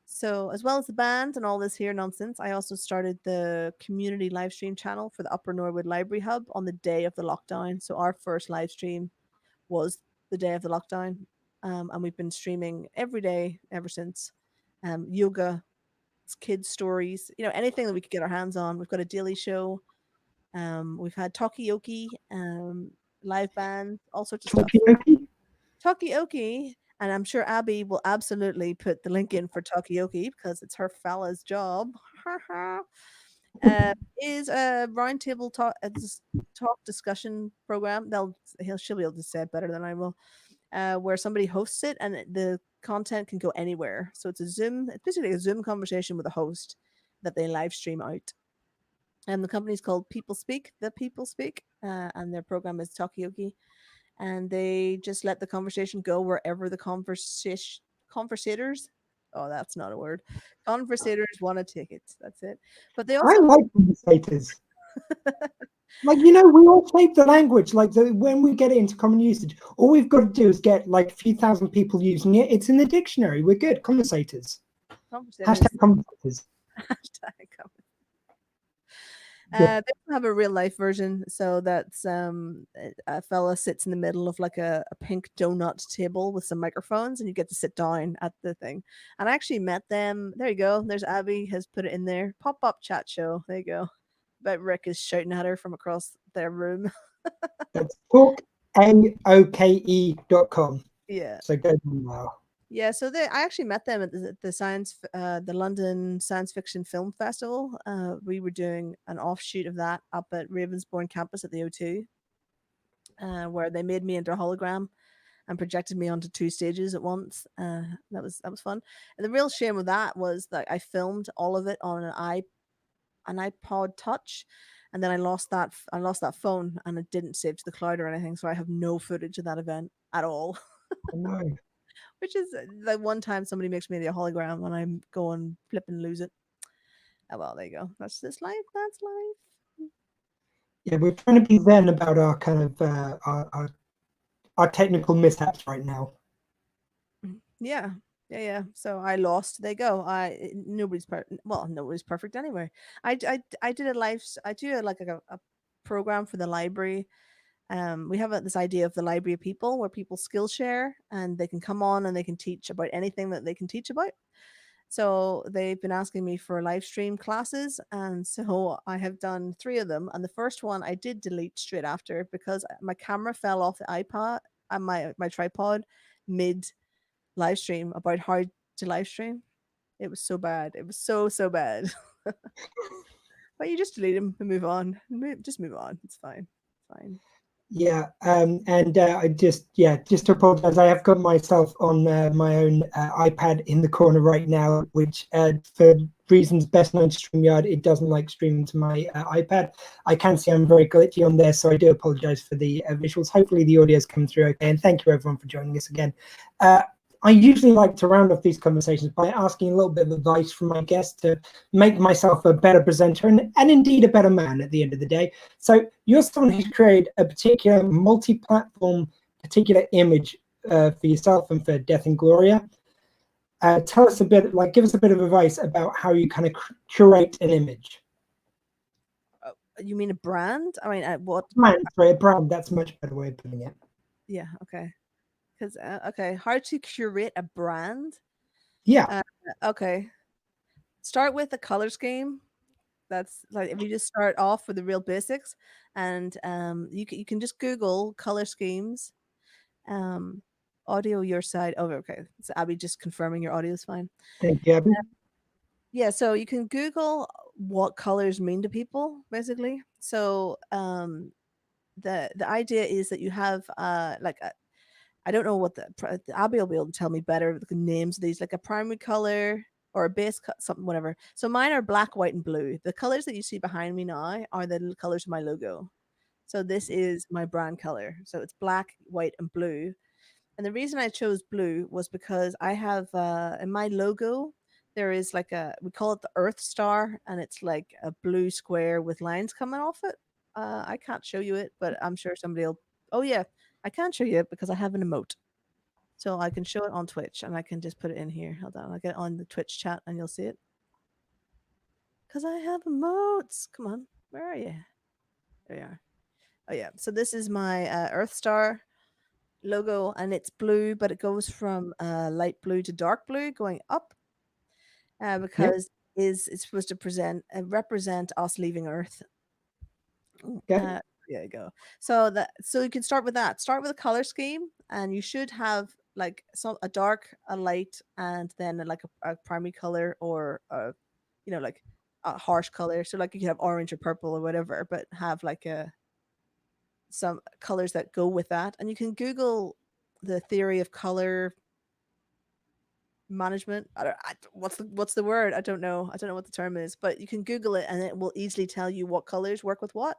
So, as well as the band and all this here nonsense, I also started the community live stream channel for the Upper Norwood Library Hub on the day of the lockdown. So, our first live stream was the day of the lockdown. And we've been streaming every day ever since. Yoga, kids' stories, anything that we could get our hands on. We've got a daily show. We've had Talkioki, live band, all sorts of stuff. Talkie. Talkioki, and I'm sure Abby will absolutely put the link in for Talkioki because it's her fella's job. Is a roundtable talk discussion program. She'll be able to say it better than I will. Where somebody hosts it and the content can go anywhere. So it's basically a Zoom conversation with a host that they live stream out. And the company's called People Speak, and their program is Talkioki. And they just let the conversation go wherever the conversators, oh, that's not a word, conversators want to take it. That's it. But they also I like conversators. We all shape the language. When we get it into common usage, all we've got to do is get a few thousand people using it. It's in the dictionary. We're good. Conversators. Hashtag conversators. Hashtag they have a real life version, so that's a fella sits in the middle of a pink donut table with some microphones, and you get to sit down at the thing. And I actually met them. There you go. There's Abby has put it in there. Pop up chat show. There you go. But Rick is shouting at her from across their room. That's talkaoke.com. Yeah. So go now. Yeah, so I actually met them at the London Science Fiction Film Festival. We were doing an offshoot of that up at Ravensbourne campus at the O2, where they made me into a hologram and projected me onto 2 stages at once. That was fun. And the real shame of that was that I filmed all of it on an iPod Touch, and then I lost that phone, and it didn't save to the cloud or anything, so I have no footage of that event at all. No. Which is like one time somebody makes me the hologram and I'm going flip and lose it. Oh well, there you go. That's this life. That's life. Yeah, we're trying to be zen about our kind of our technical mishaps right now. Yeah. So I lost. There you go. Nobody's perfect anyway. I did I do a program for the library. We have this idea of the library of people where people skill share and they can come on and they can teach about anything that they can teach about. So they've been asking me for live stream classes, and so I have done 3 of them. And the first one I did delete straight after because my camera fell off the iPad and my tripod mid live stream about how to live stream. It was so bad. It was so bad. But you just delete them and move on. Just move on. It's fine. Fine. Yeah, and I just to apologize, I have got myself on my own iPad in the corner right now, which for reasons best known to StreamYard, it doesn't like streaming to my iPad. I can see I'm very glitchy on there, so I do apologize for the visuals. Hopefully the audio's come through okay, and thank you everyone for joining us again. I usually like to round off these conversations by asking a little bit of advice from my guests to make myself a better presenter and indeed a better man at the end of the day. So you're someone who's created a particular multi-platform, particular image for yourself and for Death Ingloria. Tell us a bit, like, give us a bit of advice about how you kind of curate an image. You mean a brand? I mean, what? Sorry, a brand. That's a much better way of putting it. Yeah. Okay. Because okay, hard to curate a brand. Yeah. Okay. Start with the color scheme. That's like if you just start off with the real basics, and you can just Google color schemes. Audio your side. Oh, okay. So Abby just confirming your audio is fine. Thank you, Abby. Yeah, so you can Google what colors mean to people, basically. So the idea is that you have like I don't know what Abby will be able to tell me better the names of these, like a primary color or a base something, whatever. So mine are black, white, and blue. The colors that you see behind me now are the colors of my logo. So this is my brand color. So it's black, white, and blue. And the reason I chose blue was because I have in my logo there is like we call it the Earth Star, and it's like a blue square with lines coming off it. I can't show you it, but I'm sure somebody will. Oh yeah, I can show you it because I have an emote, so I can show it on Twitch, and I can just put it in here. Hold on, I'll get it on the Twitch chat, and you'll see it. Because I have emotes. Come on, where are you? There you are. Oh yeah, so this is my Earth Star logo, and it's blue, but it goes from light blue to dark blue, going up, because it's supposed to represent us leaving Earth. Okay. There you go. So you can start with that. Start with a color scheme, and you should have like a dark, a light, and then like a primary color or like a harsh color. So like you can have orange or purple or whatever, but have like some colors that go with that. And you can Google the theory of color management. What's the word? I don't know what the term is, but you can Google it and it will easily tell you what colors work with what.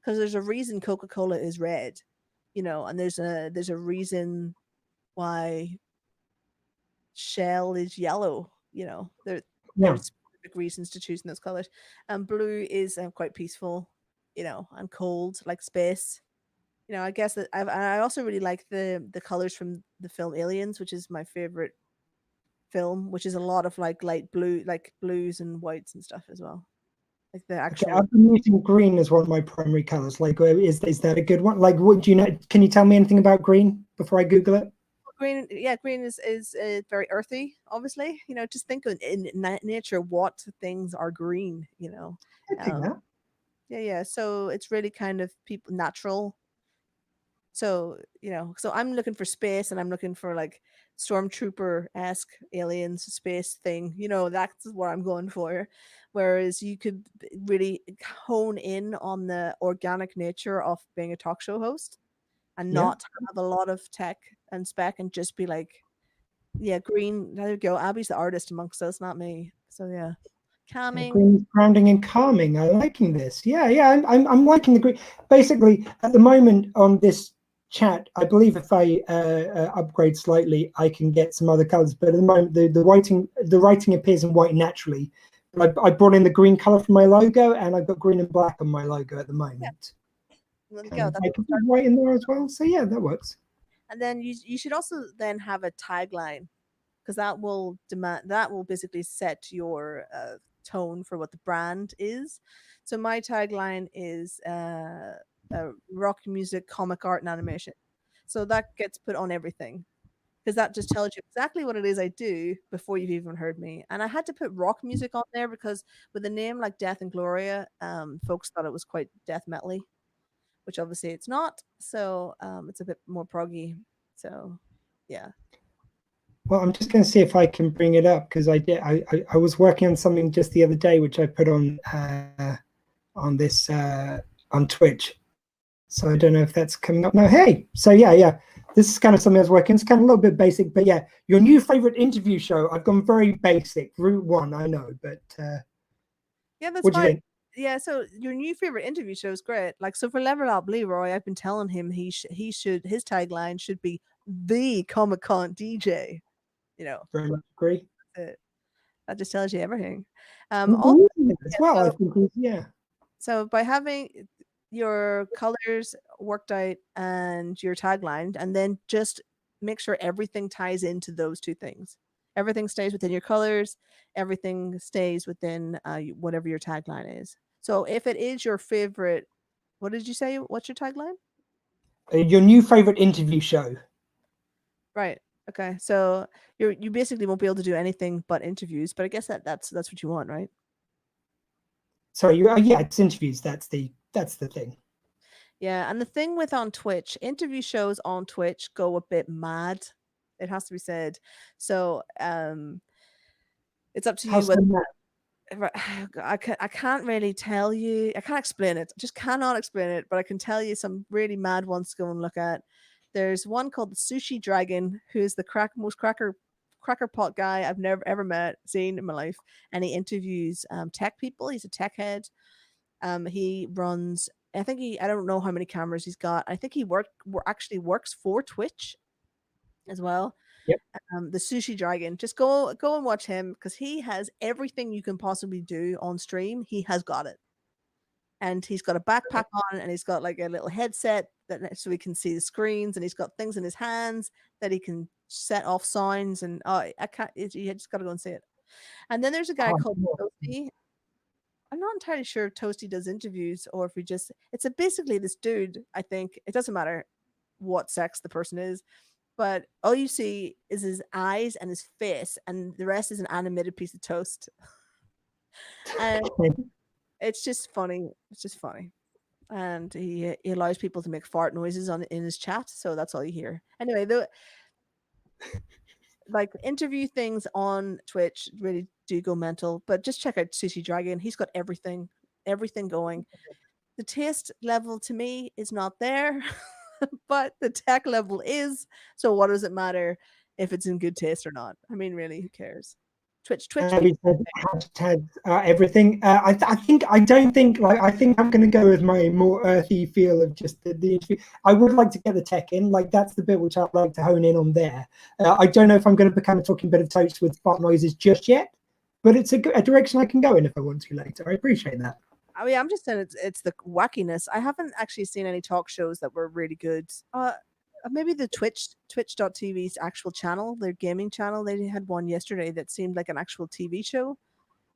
Because there's a reason Coca-Cola is red, and there's a reason why Shell is yellow. There's specific reasons to choosing those colors. And blue is quite peaceful, and cold like space. I guess that I also really like the colors from the film Aliens, which is my favorite film, which is a lot of like light blue, like blues and whites and stuff as well. Like the actual. Okay, I've been using green as one of my primary colors. Like, is that a good one? Like, what do you know? Can you tell me anything about green before I Google it? Green, yeah, green is very earthy. Obviously, just think in nature what things are green. Yeah. So it's really kind of natural. So so I'm looking for space, and I'm looking for like stormtrooper-esque aliens space thing. That's what I'm going for. Whereas you could really hone in on the organic nature of being a talk show host and not have a lot of tech and spec and just be like, yeah, green. There you go. Abby's the artist amongst us, not me. So yeah. Calming. Green, grounding, and calming. I'm liking this. Yeah. I'm liking the green. Basically, at the moment on this chat, I believe if I upgrade slightly, I can get some other colors. But at the moment, the writing appears in white naturally. But I brought in the green color from my logo, and I've got green and black on my logo at the moment. There you go. I can put white in there as well. So yeah, that works. And then you should also then have a tagline, because that will basically set your tone for what the brand is. So my tagline is rock music, comic art, and animation. So that gets put on everything, because that just tells you exactly what it is I do before you've even heard me. And I had to put rock music on there because with a name like Death Ingloria, folks thought it was quite death metal-y, which obviously it's not. So it's a bit more proggy. So yeah. Well, I'm just going to see if I can bring it up, because I was working on something just the other day, which I put on this on Twitch. So I don't know if that's coming up now. Hey, so yeah, this is kind of something I was working. It's kind of a little bit basic, but yeah, your new favorite interview show. I've gone very basic. Route one, I know, but Yeah, that's what do you fine. think? Yeah, so your new favorite interview show is great. Like, so for Level Up Leroy, I've been telling him he should his tagline should be the Comic Con DJ. You know, Very much agree. that just tells you everything. And Also, believing it as well, I think, yeah. so by having your colors worked out and your tagline, and then just make sure everything ties into those two things. Everything stays within your colors. Everything stays within whatever your tagline is. So if it is your favorite, what did you say? What's your tagline? Your new favorite interview show. Right. Okay. So you basically won't be able to do anything but interviews. But I guess that's what you want, right? Sorry, yeah, it's interviews. That's the thing. Yeah, and the thing with on Twitch, interview shows on Twitch go a bit mad. It has to be said. So, it's up to How you whether so I can't really tell you. I can't explain it. I just cannot explain it, but I can tell you some really mad ones to go and look at. There's one called the Sushi Dragon, who's the most cracker pot guy I've never ever seen in my life, and he interviews tech people. He's a tech head. He runs. I think I don't know how many cameras he's got. I think he actually works for Twitch as well. Yep. The Sushi Dragon. Just go and watch him because he has everything you can possibly do on stream. He has got it, and he's got a backpack on, and he's got like a little headset so he can see the screens, and he's got things in his hands that he can set off sounds. And I can't. You just got to go and see it. And then there's a guy called Toasty. I'm not entirely sure if Toasty does interviews or if he just it's basically this dude, I think. It doesn't matter what sex the person is, but all you see is his eyes and his face, and the rest is an animated piece of toast. And it's just funny. It's just funny. And he allows people to make fart noises in his chat, so that's all you hear. Anyway, like interview things on Twitch really do go mental, but just check out Sushi Dragon. He's got everything going. The taste level to me is not there, but the tech level is. So what does it matter if it's in good taste or not? I mean, really, who cares? Twitch. Hashtag everything. I don't think I think I'm going to go with my more earthy feel of just the interview. I would like to get the tech in, like that's the bit which I'd like to hone in on there. I don't know if I'm going to become a talking bit of toast with fart noises just yet, but it's a direction I can go in if I want to later. I appreciate that. I mean, I'm just saying it's the wackiness. I haven't actually seen any talk shows that were really good. Maybe the twitch.tv's actual channel, their gaming channel, they had one yesterday that seemed like an actual TV show,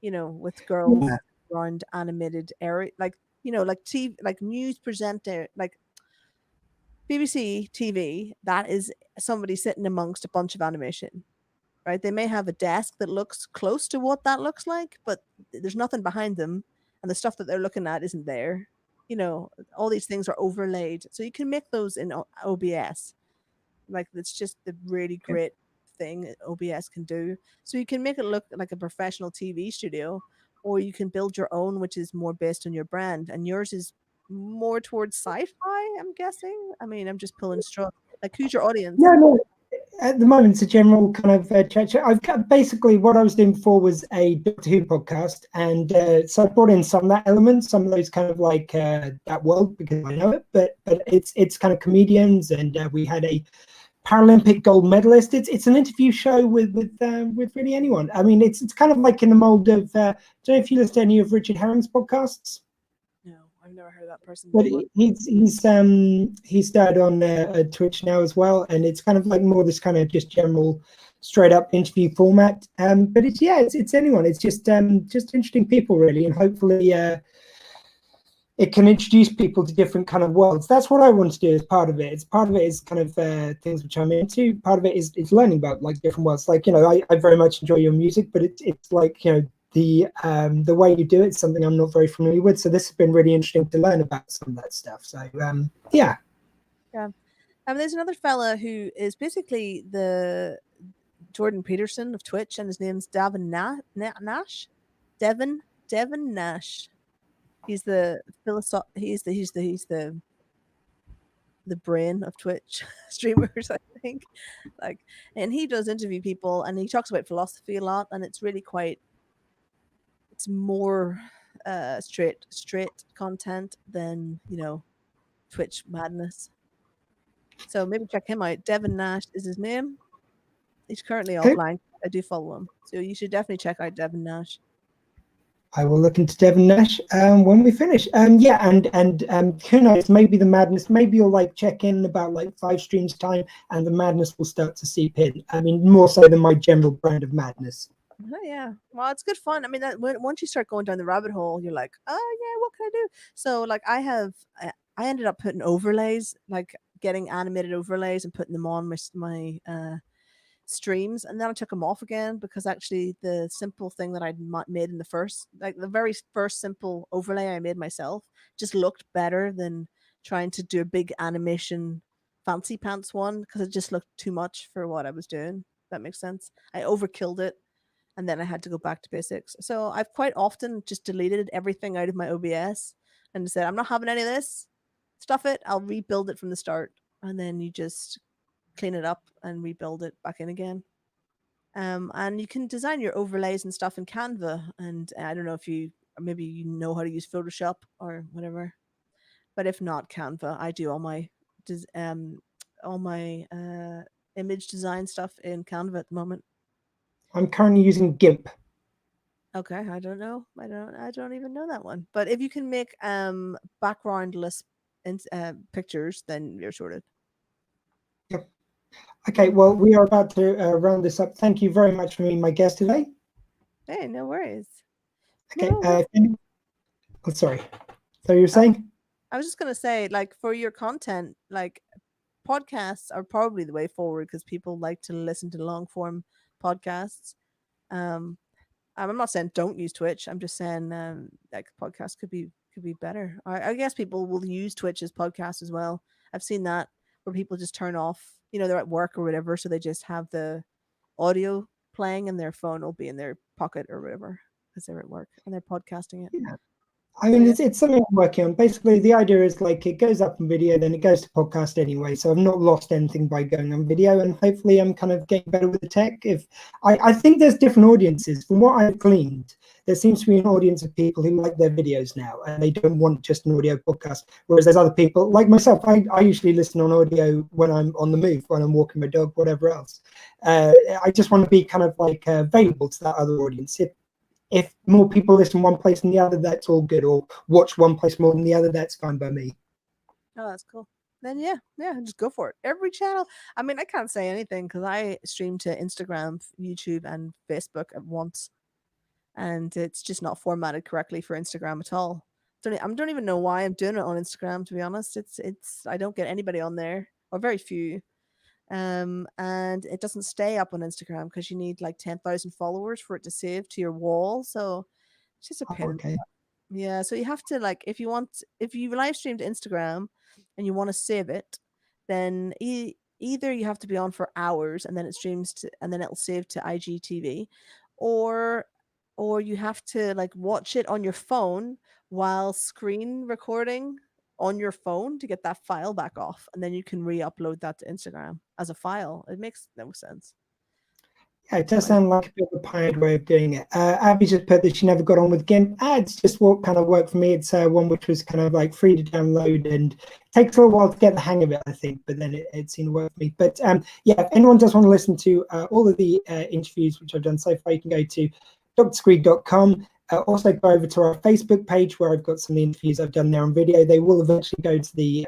with girls around animated area, like like TV, like news presenter, like BBC TV. That is somebody sitting amongst a bunch of animation, right? They may have a desk that looks close to what that looks like, but there's nothing behind them, and the stuff that they're looking at isn't there. All these things are overlaid, so you can make those in OBS. Like it's just the really great thing OBS can do. So you can make it look like a professional TV studio, or you can build your own, which is more based on your brand, and yours is more towards sci-fi. I'm guessing. I mean, I'm just pulling straw. Like, who's your audience? No. At the moment, it's a general kind of chat. I've basically what I was doing before was a Doctor Who podcast, and so I brought in some of that element, some of those kind of like that world because I know it. But it's kind of comedians, and we had a Paralympic gold medalist. It's an interview show with really anyone. I mean, it's kind of like in the mold of. Don't know if you listen to any of Richard Herring's podcasts. No, I've never heard that person. But he's started on Twitch now as well, and it's kind of like more this kind of just general, straight up interview format. But it's anyone. It's just interesting people really, and hopefully it can introduce people to different kind of worlds. That's what I want to do as part of it. Part of it is kind of things which I'm into. Part of it is learning about like different worlds. Like I very much enjoy your music, but it's like the way you do it is something I'm not very familiar with. So this has been really interesting to learn about some of that stuff. So yeah. There's another fella who is basically the Jordan Peterson of Twitch, and his name's Devin Nash. Devin Nash. He's the the brain of Twitch streamers, I think. Like, and he does interview people, and he talks about philosophy a lot, and it's really quite. It's more straight content than Twitch madness. So maybe check him out. Devin Nash is his name. He's currently Okay. offline. I do follow him, so you should definitely check out Devin Nash. I will look into Devin Nash when we finish. Yeah, and who knows? Maybe the madness. Maybe you'll like check in about like 5 streams time, and the madness will start to seep in. I mean, more so than my general brand of madness. Oh, yeah, well, it's good fun. I mean, once you start going down the rabbit hole, you're like, oh yeah, what can I do? So like, I ended up putting overlays, like getting animated overlays and putting them on my streams, and then I took them off again because actually the simple thing that I'd made in the very first simple overlay I made myself just looked better than trying to do a big animation fancy pants one, because it just looked too much for what I was doing. That makes sense. I overkilled it, and then I had to go back to basics. So I've quite often just deleted everything out of my OBS and said, I'm not having any of this. Stuff it. I'll rebuild it from the start. And then you just clean it up and rebuild it back in again. And you can design your overlays and stuff in Canva. And I don't know if maybe you know how to use Photoshop or whatever. But if not Canva, I do all my image design stuff in Canva at the moment. I'm currently using GIMP. Okay, I don't know. I don't even know that one. But if you can make backgroundless pictures, then you're sorted. Yep. Okay, well, we are about to round this up. Thank you very much for being my guest today. Hey, no worries. Okay. No. Oh, sorry. So you're saying? I was just gonna say, like, for your content, like, podcasts are probably the way forward because people like to listen to long form podcasts. I'm not saying don't use Twitch. I'm just saying like podcasts could be better. I guess people will use Twitch as podcasts as well. I've seen that where people just turn off, they're at work or whatever, so they just have the audio playing and their phone will be in their pocket or whatever because they're at work and they're podcasting it. Yeah. I mean, it's something I'm working on. Basically, the idea is like it goes up in video, then it goes to podcast anyway. So I've not lost anything by going on video, and hopefully I'm kind of getting better with the tech. If I think there's different audiences. From what I've gleaned, there seems to be an audience of people who like their videos now, and they don't want just an audio podcast. Whereas there's other people like myself. I usually listen on audio when I'm on the move, when I'm walking my dog, whatever else. I just want to be kind of like available to that other audience. If more people listen one place than the other, that's all good. Or watch one place more than the other, that's fine by me. Oh, that's cool. Then yeah, just go for it. Every channel. I mean, I can't say anything because I stream to Instagram, YouTube, and Facebook at once, and it's just not formatted correctly for Instagram at all. I don't even know why I'm doing it on Instagram. To be honest, it's I don't get anybody on there, or very few. And it doesn't stay up on Instagram because you need like 10,000 followers for it to save to your wall. So it's just a pain. Okay. Yeah, so you have to, like, if you live stream to Instagram and you want to save it, then either you have to be on for hours and then it streams to, and then it'll save to IGTV, or you have to like watch it on your phone while screen recording on your phone to get that file back off, and then you can re-upload that to Instagram as a file. It makes no sense. Yeah, it does sound like a bit of a pioneered way of doing it. Abby just put that she never got on with GIMP. It's just what kind of worked for me. It's one which was kind of like free to download, and it takes a little while to get the hang of it, I think, but then it seemed to work for me. But yeah, if anyone does want to listen to all of the interviews which I've done so far, you can go to drsquee.com. Also go over to our Facebook page where I've got some of the interviews I've done there on video. They will eventually go to the